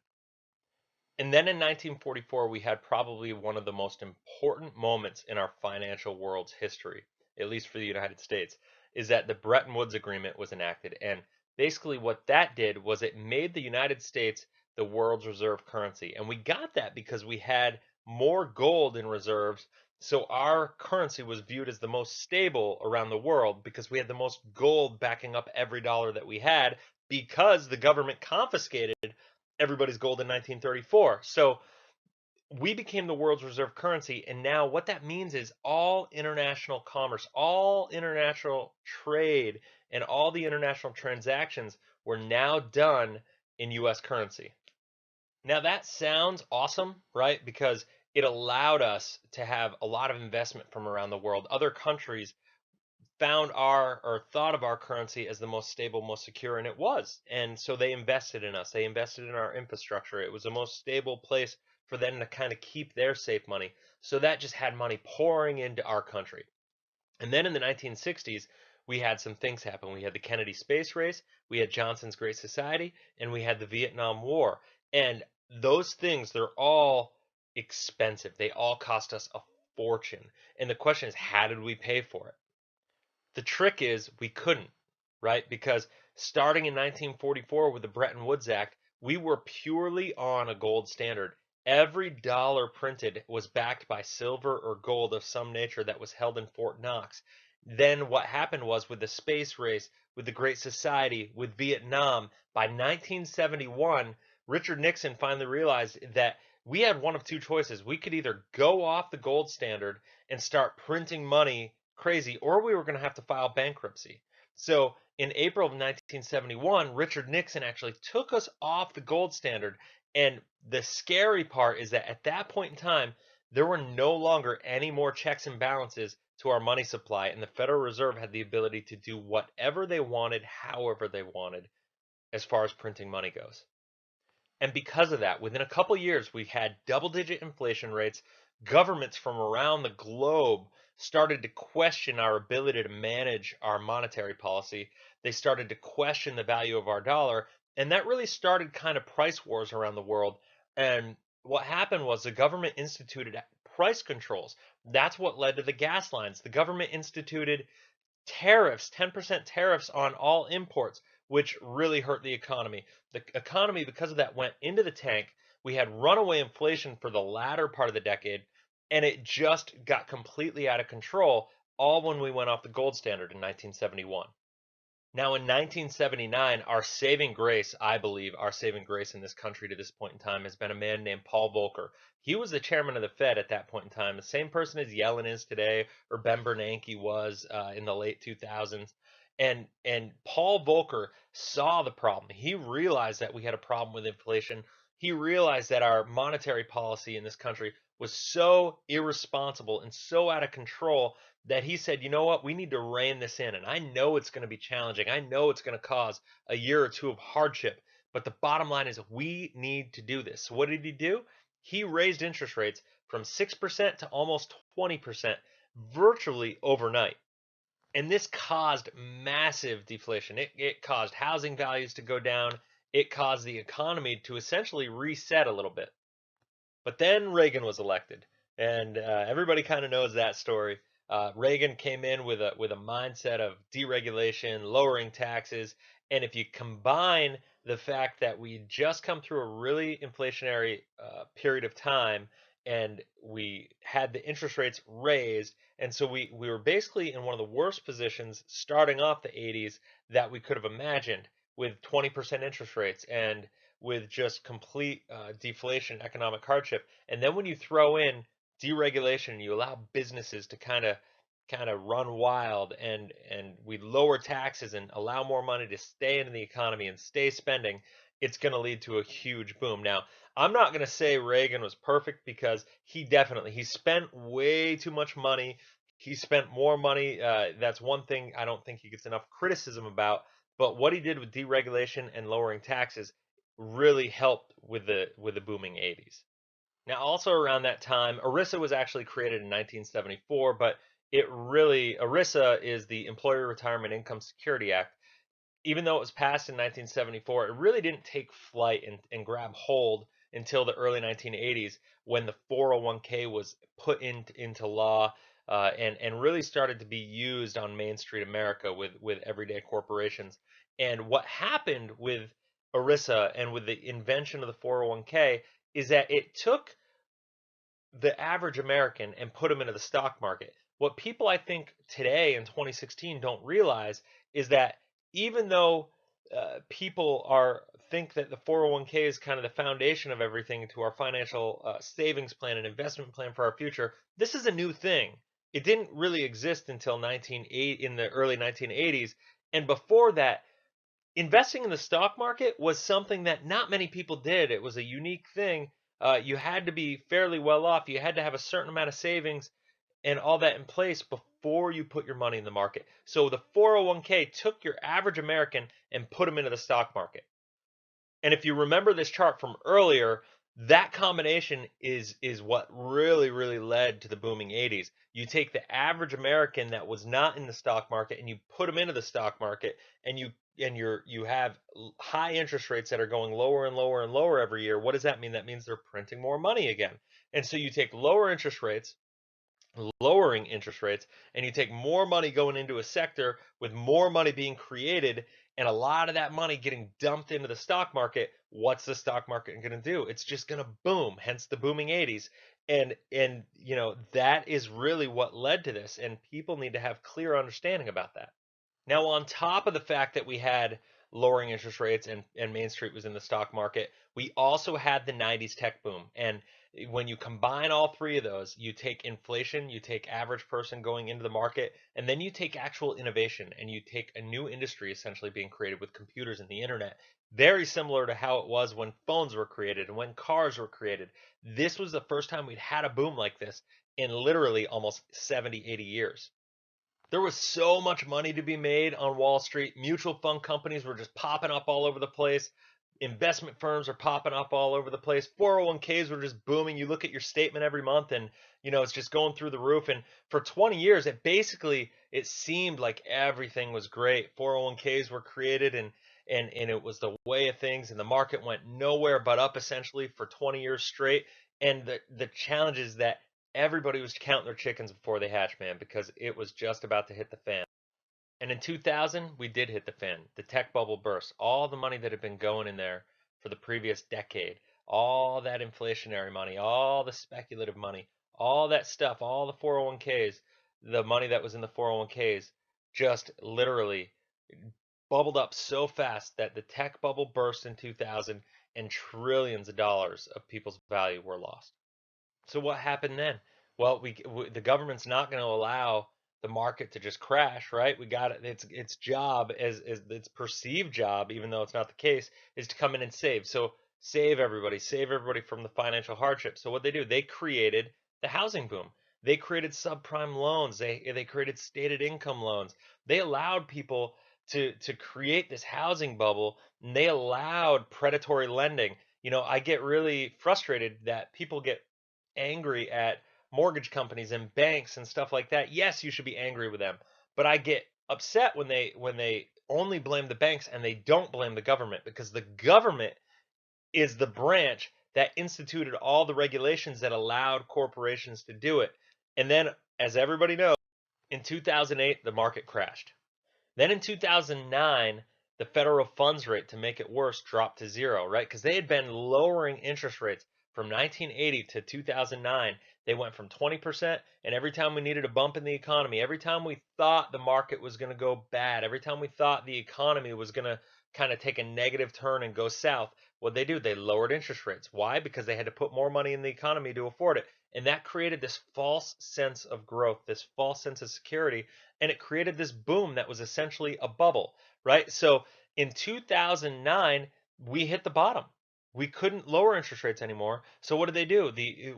And then in 1944, we had probably one of the most important moments in our financial world's history, at least for the United States, is that the Bretton Woods Agreement was enacted. And basically, what that did was it made the United States the world's reserve currency. And we got that because we had more gold in reserves. So our currency was viewed as the most stable around the world because we had the most gold backing up every dollar that we had because the government confiscated everybody's gold in 1934. So we became the world's reserve currency. And now what that means is all international commerce, all international trade, and all the international transactions were now done in US currency. Now that sounds awesome, right? Because it allowed us to have a lot of investment from around the world. Other countries found our or thought of our currency as the most stable, most secure, and it was. And so they invested in us. They invested in our infrastructure. It was the most stable place for them to kind of keep their safe money. So that just had money pouring into our country. And then in the 1960s, we had some things happen. We had the Kennedy space race, we had Johnson's Great Society, and we had the Vietnam War. And those things, they're all expensive. They all cost us a fortune. And the question is, how did we pay for it? The trick is we couldn't, right? Because starting in 1944 with the Bretton Woods Act, we were purely on a gold standard. Every dollar printed was backed by silver or gold of some nature that was held in Fort Knox. Then what happened was with the space race, with the Great Society, with Vietnam, by 1971, Richard Nixon finally realized that we had one of two choices. We could either go off the gold standard and start printing money crazy, or we were going to have to file bankruptcy. So in April of 1971, Richard Nixon actually took us off the gold standard. And the scary part is that at that point in time, there were no longer any more checks and balances to our money supply, and the Federal Reserve had the ability to do whatever they wanted, however they wanted, as far as printing money goes. And because of that, within a couple years, we had double digit inflation rates. Governments from around the globe started to question our ability to manage our monetary policy. They started to question the value of our dollar. And that really started kind of price wars around the world. And what happened was the government instituted price controls. That's what led to the gas lines. The government instituted tariffs, 10% tariffs on all imports, which really hurt the economy. The economy, because of that, went into the tank. We had runaway inflation for the latter part of the decade, and it just got completely out of control, all when we went off the gold standard in 1971. Now, in 1979, our saving grace, I believe, our saving grace in this country to this point in time has been a man named Paul Volcker. He was the chairman of the Fed at that point in time, the same person as Yellen is today, or Ben Bernanke was in the late 2000s. And Paul Volcker saw the problem. He realized that we had a problem with inflation. He realized that our monetary policy in this country was so irresponsible and so out of control that he said, you know what, we need to rein this in. And I know it's going to be challenging. I know it's going to cause a year or two of hardship. But the bottom line is we need to do this. So what did he do? He raised interest rates from 6% to almost 20% virtually overnight. And this caused massive deflation. It caused housing values to go down. It caused the economy to essentially reset a little bit. But then Reagan was elected, and everybody kind of knows that story. Reagan came in with a mindset of deregulation, lowering taxes, and if you combine the fact that we just come through a really inflationary period of time, and we had the interest rates raised, and so we were basically in one of the worst positions starting off the 80s that we could have imagined, with 20% interest rates and with just complete deflation, economic hardship. And then when you throw in deregulation, you allow businesses to kind of run wild, and we lower taxes and allow more money to stay in the economy and stay spending, it's going to lead to a huge boom. Now, I'm not going to say Reagan was perfect, because he spent way too much money. He spent more money. That's one thing I don't think he gets enough criticism about. But what he did with deregulation and lowering taxes really helped with the booming 80s. Now, also around that time, ERISA was actually created in 1974, but ERISA is the Employer Retirement Income Security Act. Even though it was passed in 1974, it really didn't take flight and grab hold until the early 1980s, when the 401k was put into law, and really started to be used on Main Street America with everyday corporations. And what happened with ERISA and with the invention of the 401k is that it took the average American and put them into the stock market. What people, I think, today in 2016 don't realize is that even though people are think that the 401k is kind of the foundation of everything to our financial savings plan and investment plan for our future, this is a new thing. It didn't really exist until in the early 1980s, and before that, investing in the stock market was something that not many people did. It was a unique thing. You had to be fairly well off. You had to have a certain amount of savings and all that in place before you put your money in the market. So the 401k took your average American and put them into the stock market. And if you remember this chart from earlier, that combination is what really led to the booming 80s. You take the average American that was not in the stock market and you put them into the stock market, and you have high interest rates that are going lower and lower and lower every year. What does that mean? That means they're printing more money again. And so you take lowering interest rates, and you take more money going into a sector with more money being created, and a lot of that money getting dumped into the stock market. What's the stock market going to do? It's just going to boom, hence the booming 80s. And that is really what led to this, and people need to have clear understanding about that. Now, on top of the fact that we had lowering interest rates and Main Street was in the stock market, we also had the 90s tech boom. And when you combine all three of those, you take inflation, you take average person going into the market, and then you take actual innovation, and you take a new industry essentially being created with computers and the internet. Very similar to how it was when phones were created and when cars were created. This was the first time we'd had a boom like this in literally almost 70, 80 years. There was so much money to be made on Wall Street. Mutual fund companies were just popping up all over the place. Investment firms are popping up all over the place. 401ks were just booming. You look at your statement every month, and it's just going through the roof. And for 20 years, it seemed like everything was great. 401ks were created, and it was the way of things, and the market went nowhere but up essentially for 20 years straight. And the challenge is that everybody was counting their chickens before they hatched, man, because it was just about to hit the fan. And in 2000, we did hit the fan. The tech bubble burst. All the money that had been going in there for the previous decade, all that inflationary money, all the speculative money, all that stuff, all the 401ks, the money that was in the 401ks just literally bubbled up so fast that the tech bubble burst in 2000, and trillions of dollars of people's value were lost. So what happened then? Well, the government's not going to allow the market to just crash, right? We got it. Its job as its perceived job, even though it's not the case, is to come in and save. So save everybody from the financial hardship. So what they do, they created the housing boom. They created subprime loans. They created stated income loans. They allowed people to create this housing bubble, and they allowed predatory lending. I get really frustrated that people get angry at mortgage companies and banks and stuff like that. Yes, you should be angry with them, but I get upset when they only blame the banks and they don't blame the government, because the government is the branch that instituted all the regulations that allowed corporations to do it. And then, as everybody knows, in 2008 the market crashed. Then in 2009, the federal funds rate, to make it worse, dropped to zero, right? Because they had been lowering interest rates from 1980 to 2009. They went from 20%, and every time we needed a bump in the economy, every time we thought the market was going to go bad, every time we thought the economy was going to kind of take a negative turn and go south, what they do, they lowered interest rates. Why? Because they had to put more money in the economy to afford it. And that created this false sense of growth, this false sense of security, and it created this boom that was essentially a bubble, right? So in 2009, we hit the bottom. We couldn't lower interest rates anymore. So what did they do?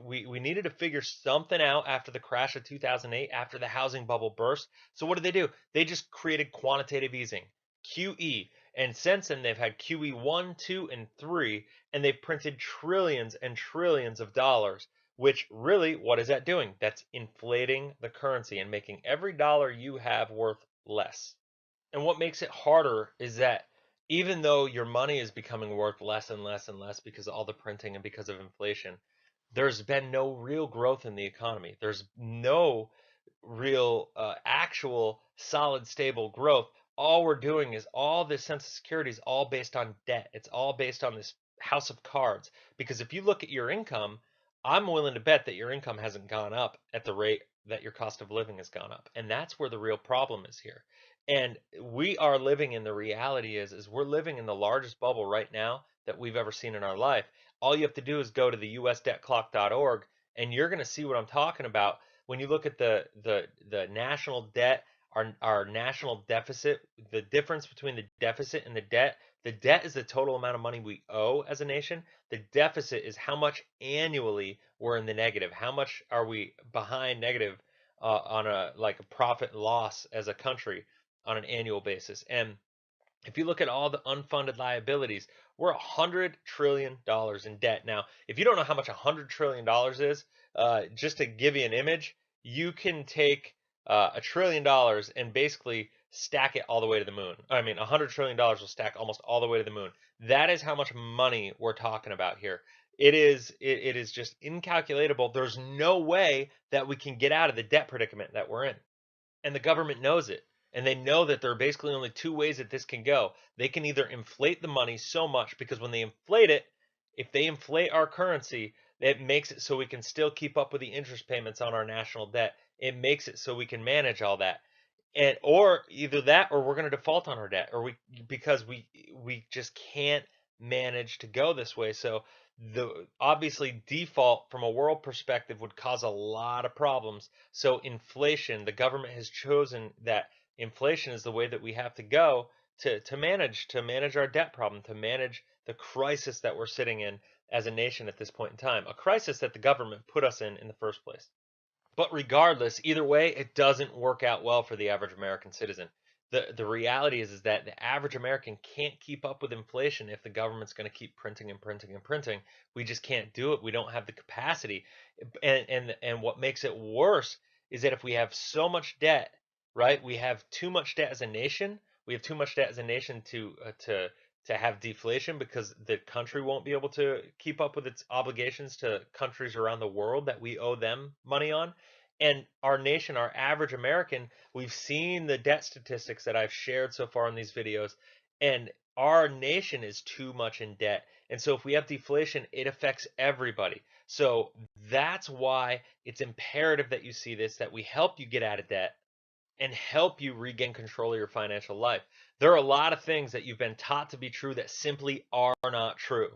We needed to figure something out after the crash of 2008, after the housing bubble burst. So what did they do? They just created quantitative easing, QE. And since then, they've had QE 1, 2, and 3, and they've printed trillions and trillions of dollars, which really, what is that doing? That's inflating the currency and making every dollar you have worth less. And what makes it harder is that even though your money is becoming worth less and less and less because of all the printing and because of inflation, there's been no real growth in the economy. There's no real, actual, solid, stable growth. All we're doing is all this sense of security is all based on debt. It's all based on this house of cards. Because if you look at your income, I'm willing to bet that your income hasn't gone up at the rate that your cost of living has gone up. And that's where the real problem is here. And we are living in, the reality is we're living in the largest bubble right now that we've ever seen in our life. All you have to do is go to the usdebtclock.org, and you're going to see what I'm talking about. When you look at the national debt, our national deficit, the difference between the deficit and the debt is the total amount of money we owe as a nation. The deficit is how much annually we're in the negative. How much are we behind negative on a profit and loss as a country on an annual basis? And if you look at all the unfunded liabilities, we're $100 trillion in debt. Now, if you don't know how much $100 trillion is, just to give you an image, you can take $1 trillion and basically stack it all the way to the moon. I mean, $100 trillion will stack almost all the way to the moon. That is how much money we're talking about here. It is just incalculable. There's no way that we can get out of the debt predicament that we're in, and the government knows it. And they know that there are basically only two ways that this can go. They can either inflate the money so much, because when they inflate it, if they inflate our currency, it makes it so we can still keep up with the interest payments on our national debt. It makes it so we can manage all that. And or either that, or we're going to default on our debt, or because we just can't manage to go this way. So the obviously default from a world perspective would cause a lot of problems. So inflation, the government has chosen that inflation is the way that we have to go to manage our debt problem, to manage the crisis that we're sitting in as a nation at this point in time, a crisis that the government put us in the first place. But regardless, either way, it doesn't work out well for the average American citizen. The reality is that the average American can't keep up with inflation if the government's going to keep printing and printing and printing. We just can't do it. We don't have the capacity. And what makes it worse is that if we have so much debt, right? We have too much debt as a nation. We have too much debt as a nation to have deflation, because the country won't be able to keep up with its obligations to countries around the world that we owe them money on. And our nation, our average American, we've seen the debt statistics that I've shared so far in these videos, and our nation is too much in debt. And so if we have deflation, it affects everybody. So that's why it's imperative that you see this, that we help you get out of debt and help you regain control of your financial life. There are a lot of things that you've been taught to be true that simply are not true.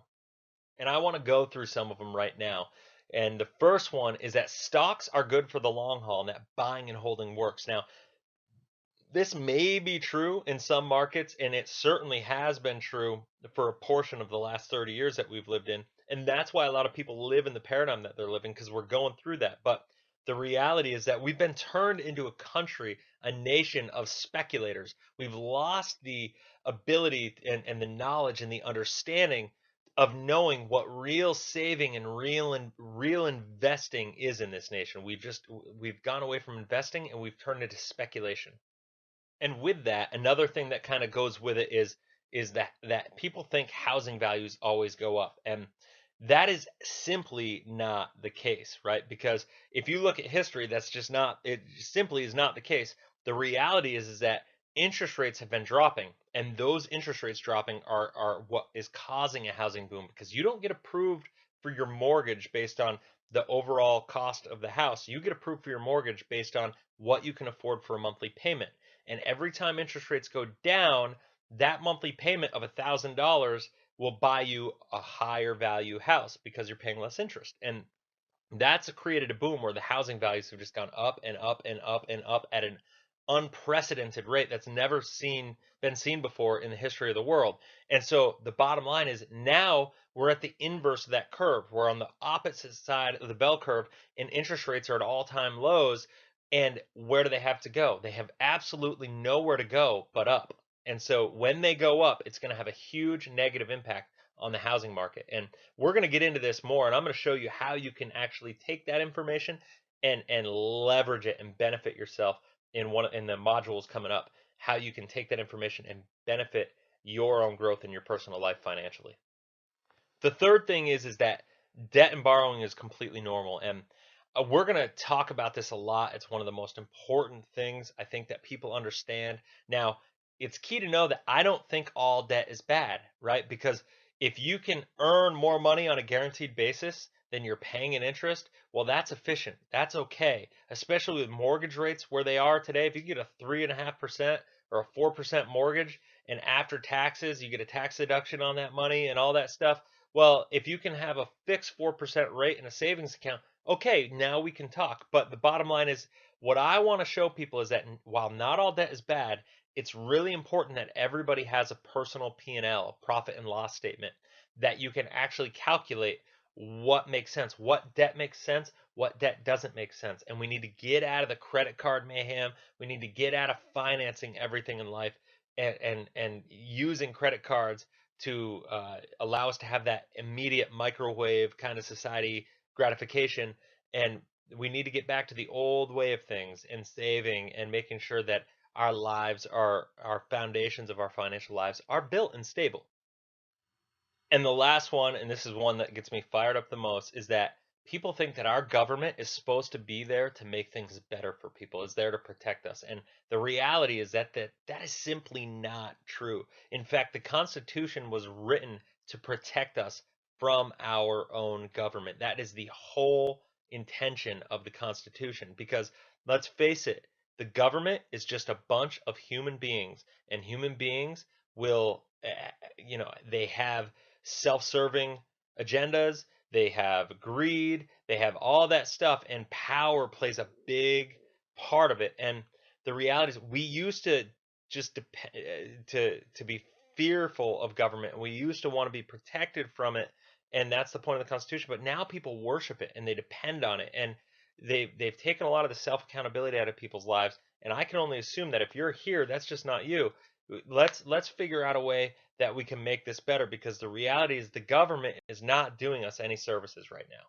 And I want to go through some of them right now. And the first one is that stocks are good for the long haul and that buying and holding works. Now, this may be true in some markets, and it certainly has been true for a portion of the last 30 years that we've lived in. And that's why a lot of people live in the paradigm that they're living, because we're going through that. But the reality is that we've been turned into a country, a nation of speculators. We've lost the ability and the knowledge and the understanding of knowing what real saving and real investing is in this nation. We've gone away from investing and we've turned into speculation. And with that, another thing that kind of goes with it is that people think housing values always go up, and that is simply not the case, right? Because if you look at history, that's just not, it simply is not the case. The reality is that interest rates have been dropping, and those interest rates dropping are what is causing a housing boom, because you don't get approved for your mortgage based on the overall cost of the house. You get approved for your mortgage based on what you can afford for a monthly payment. And every time interest rates go down, that monthly payment of $1,000 will buy you a higher value house because you're paying less interest. And that's created a boom where the housing values have just gone up and up and up and up at an unprecedented rate that's never been seen before in the history of the world. And so the bottom line is now we're at the inverse of that curve. We're on the opposite side of the bell curve, and interest rates are at all-time lows. And where do they have to go? They have absolutely nowhere to go but up. And so when they go up, it's going to have a huge negative impact on the housing market. And we're going to get into this more, and I'm going to show you how you can actually take that information and leverage it and benefit yourself in the modules coming up, how you can take that information and benefit your own growth in your personal life financially. The third thing is that debt and borrowing is completely normal, and we're going to talk about this a lot. It's one of the most important things I think that people understand. Now, it's key to know that I don't think all debt is bad, right? Because if you can earn more money on a guaranteed basis than you're paying in interest, well, that's efficient. That's okay, especially with mortgage rates where they are today. If you get a 3.5% or a 4% mortgage, and after taxes, you get a tax deduction on that money and all that stuff. Well, if you can have a fixed 4% rate in a savings account, okay, now we can talk. But the bottom line is, what I want to show people is that while not all debt is bad, it's really important that everybody has a personal P&L, profit and loss statement, that you can actually calculate what makes sense, what debt makes sense, what debt doesn't make sense. And we need to get out of the credit card mayhem. We need to get out of financing everything in life and using credit cards to allow us to have that immediate microwave kind of society gratification. And we need to get back to the old way of things and saving and making sure that our lives our foundations of our financial lives are built and stable. And the last one, and this is one that gets me fired up the most, is that people think that our government is supposed to be there to make things better for people, is there to protect us. And the reality is that is simply not true. In fact, the Constitution was written to protect us from our own government. That is the whole intention of the Constitution. Because let's face it, the government is just a bunch of human beings, and human beings will, they have self-serving agendas, they have greed, they have all that stuff, and power plays a big part of it. And the reality is we used to just to be fearful of government. We used to want to be protected from it, and that's the point of the Constitution. But now people worship it and they depend on it, and they've taken a lot of the self-accountability out of people's lives. And I can only assume that if you're here, that's just not you. Let's figure out a way that we can make this better, because the reality is the government is not doing us any services right now.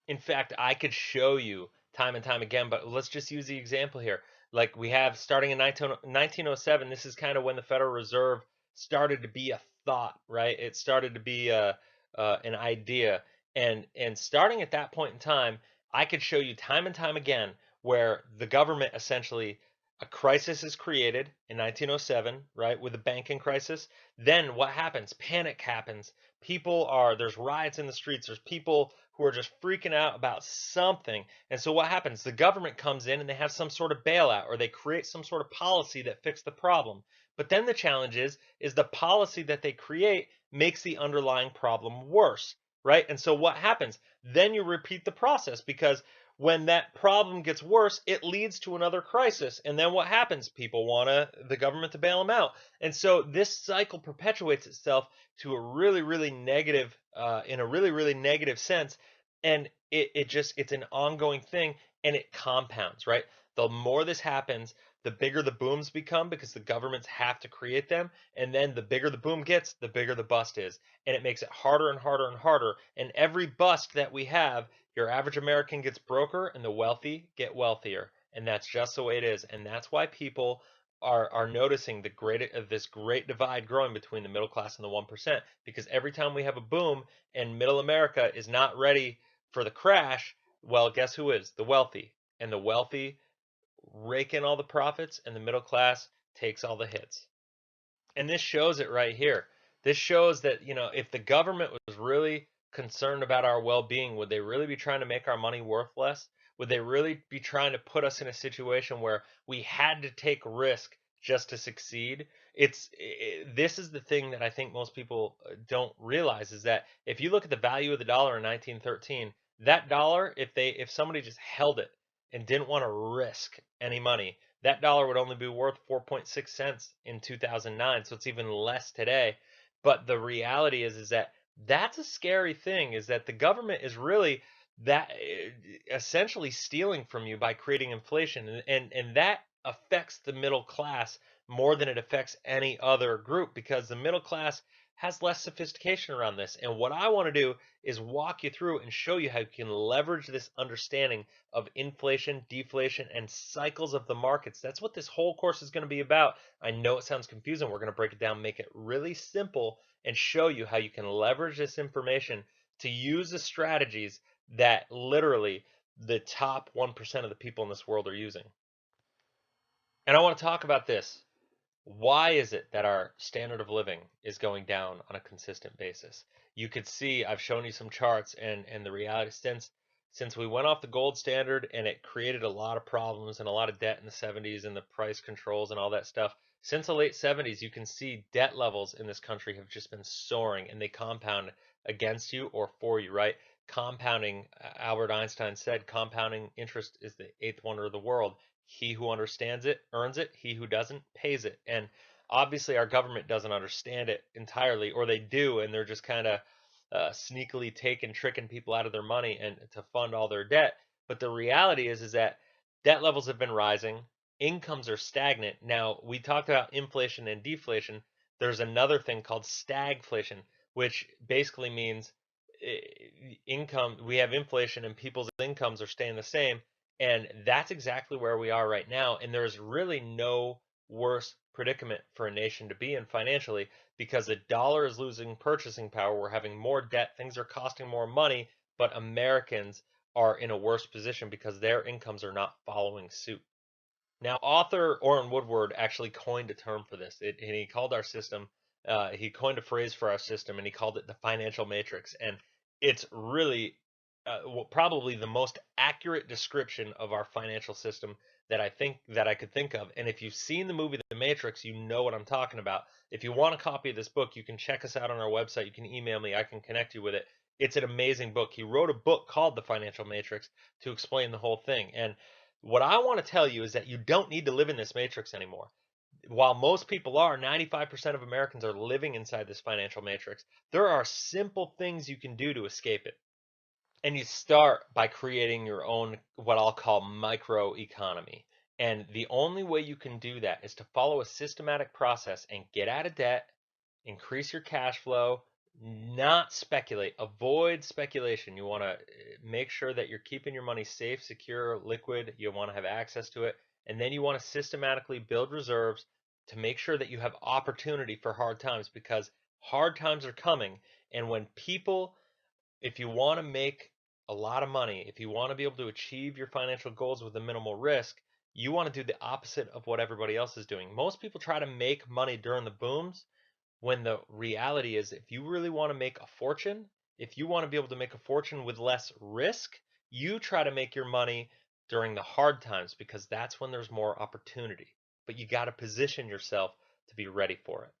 In fact, I could show you time and time again, but let's just use the example here. Like we have starting in 1907, this is kind of when the Federal Reserve started to be a thought, right? It started to be an idea. And starting at that point in time, I could show you time and time again where the government essentially, a crisis is created in 1907, right, with the banking crisis. Then what happens? Panic happens. There's riots in the streets. There's people who are just freaking out about something. And so what happens? The government comes in and they have some sort of bailout, or they create some sort of policy that fixes the problem. But then the challenge is the policy that they create makes the underlying problem worse, right? And so what happens? then you repeat the process, because when that problem gets worse, it leads to another crisis. And then what happens? People want the government to bail them out. And so this cycle perpetuates itself to a really, really negative, in a really, really negative sense. And it's an ongoing thing, and it compounds, right? The more this happens, the bigger the booms become because the governments have to create them. And then the bigger the boom gets, the bigger the bust is. And it makes it harder and harder and harder. And every bust that we have, your average American gets broker and the wealthy get wealthier. And that's just the way it is. And that's why people are noticing this great divide growing between the middle class and the 1%, because every time we have a boom and middle America is not ready for the crash, well, guess who is? The wealthy. And the wealthy rake in all the profits, and the middle class takes all the hits. And this shows it right here. This shows that, if the government was really concerned about our well-being, would they really be trying to make our money worth less? Would they really be trying to put us in a situation where we had to take risk just to succeed? This is the thing that I think most people don't realize, is that if you look at the value of the dollar in 1913, that dollar, if somebody just held it and didn't want to risk any money, that dollar would only be worth 4.6 cents in 2009. So it's even less today. But the reality is that that's a scary thing, is that the government is really that essentially stealing from you by creating inflation. And that affects the middle class more than it affects any other group, because the middle class has less sophistication around this. And what I want to do is walk you through and show you how you can leverage this understanding of inflation, deflation, and cycles of the markets. That's what this whole course is going to be about. I know it sounds confusing. We're going to break it down, make it really simple, and show you how you can leverage this information to use the strategies that literally the top 1% of the people in this world are using. And I want to talk about this. Why is it that our standard of living is going down on a consistent basis? You could see, I've shown you some charts, and the reality, since we went off the gold standard and it created a lot of problems and a lot of debt in the 70s and the price controls and all that stuff, since the late 70s, you can see debt levels in this country have just been soaring, and they compound against you or for you, right? Compounding, Albert Einstein said, compounding interest is the eighth wonder of the world. He who understands it earns it. He who doesn't pays it. And obviously, our government doesn't understand it entirely, or they do, and they're just kind of sneakily tricking people out of their money and to fund all their debt. But the reality is that debt levels have been rising, incomes are stagnant. Now, we talked about inflation and deflation. There's another thing called stagflation, which basically means income. We have inflation and people's incomes are staying the same. And that's exactly where we are right now. And there's really no worse predicament for a nation to be in financially, because the dollar is losing purchasing power. We're having more debt. Things are costing more money, but Americans are in a worse position because their incomes are not following suit. Now, author Orrin Woodward actually coined a term for this, and he called our system, he coined a phrase for our system, and he called it the financial matrix. And it's really probably the most accurate description of our financial system that I could think of. And if you've seen the movie The Matrix, you know what I'm talking about. If you want a copy of this book, you can check us out on our website. You can email me. I can connect you with it. It's an amazing book. He wrote a book called The Financial Matrix to explain the whole thing. And what I want to tell you is that you don't need to live in this matrix anymore. While most people are, 95% of Americans are living inside this financial matrix, there are simple things you can do to escape it. And you start by creating your own, what I'll call micro economy. And the only way you can do that is to follow a systematic process and get out of debt, increase your cash flow, not speculate, avoid speculation. You want to make sure that you're keeping your money safe, secure, liquid. You want to have access to it. And then you want to systematically build reserves to make sure that you have opportunity for hard times, because hard times are coming. And when people, if you want to make a lot of money, if you want to be able to achieve your financial goals with a minimal risk, you want to do the opposite of what everybody else is doing. Most people try to make money during the booms, when the reality is, if you really want to make a fortune, if you want to be able to make a fortune with less risk, you try to make your money during the hard times, because that's when there's more opportunity. But you got to position yourself to be ready for it.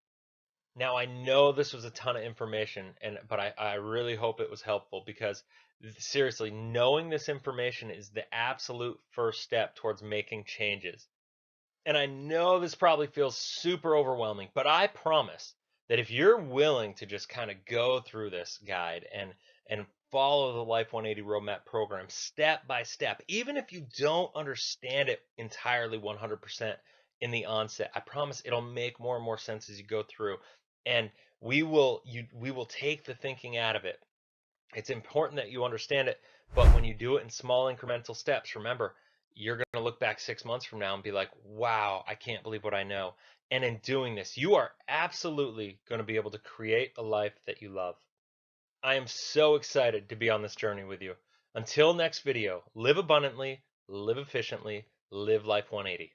Now, I know this was a ton of information, but I really hope it was helpful, because Seriously, knowing this information is the absolute first step towards making changes. And I know this probably feels super overwhelming, but I promise that if you're willing to just kind of go through this guide and follow the Life 180 Roadmap program step by step, even if you don't understand it entirely 100% in the onset, I promise it'll make more and more sense as you go through. And we will take the thinking out of it. It's important that you understand it, but when you do it in small incremental steps, remember, you're going to look back 6 months from now and be like, wow, I can't believe what I know. And in doing this, you are absolutely going to be able to create a life that you love. I am so excited to be on this journey with you. Until next video, live abundantly, live efficiently, live Life 180.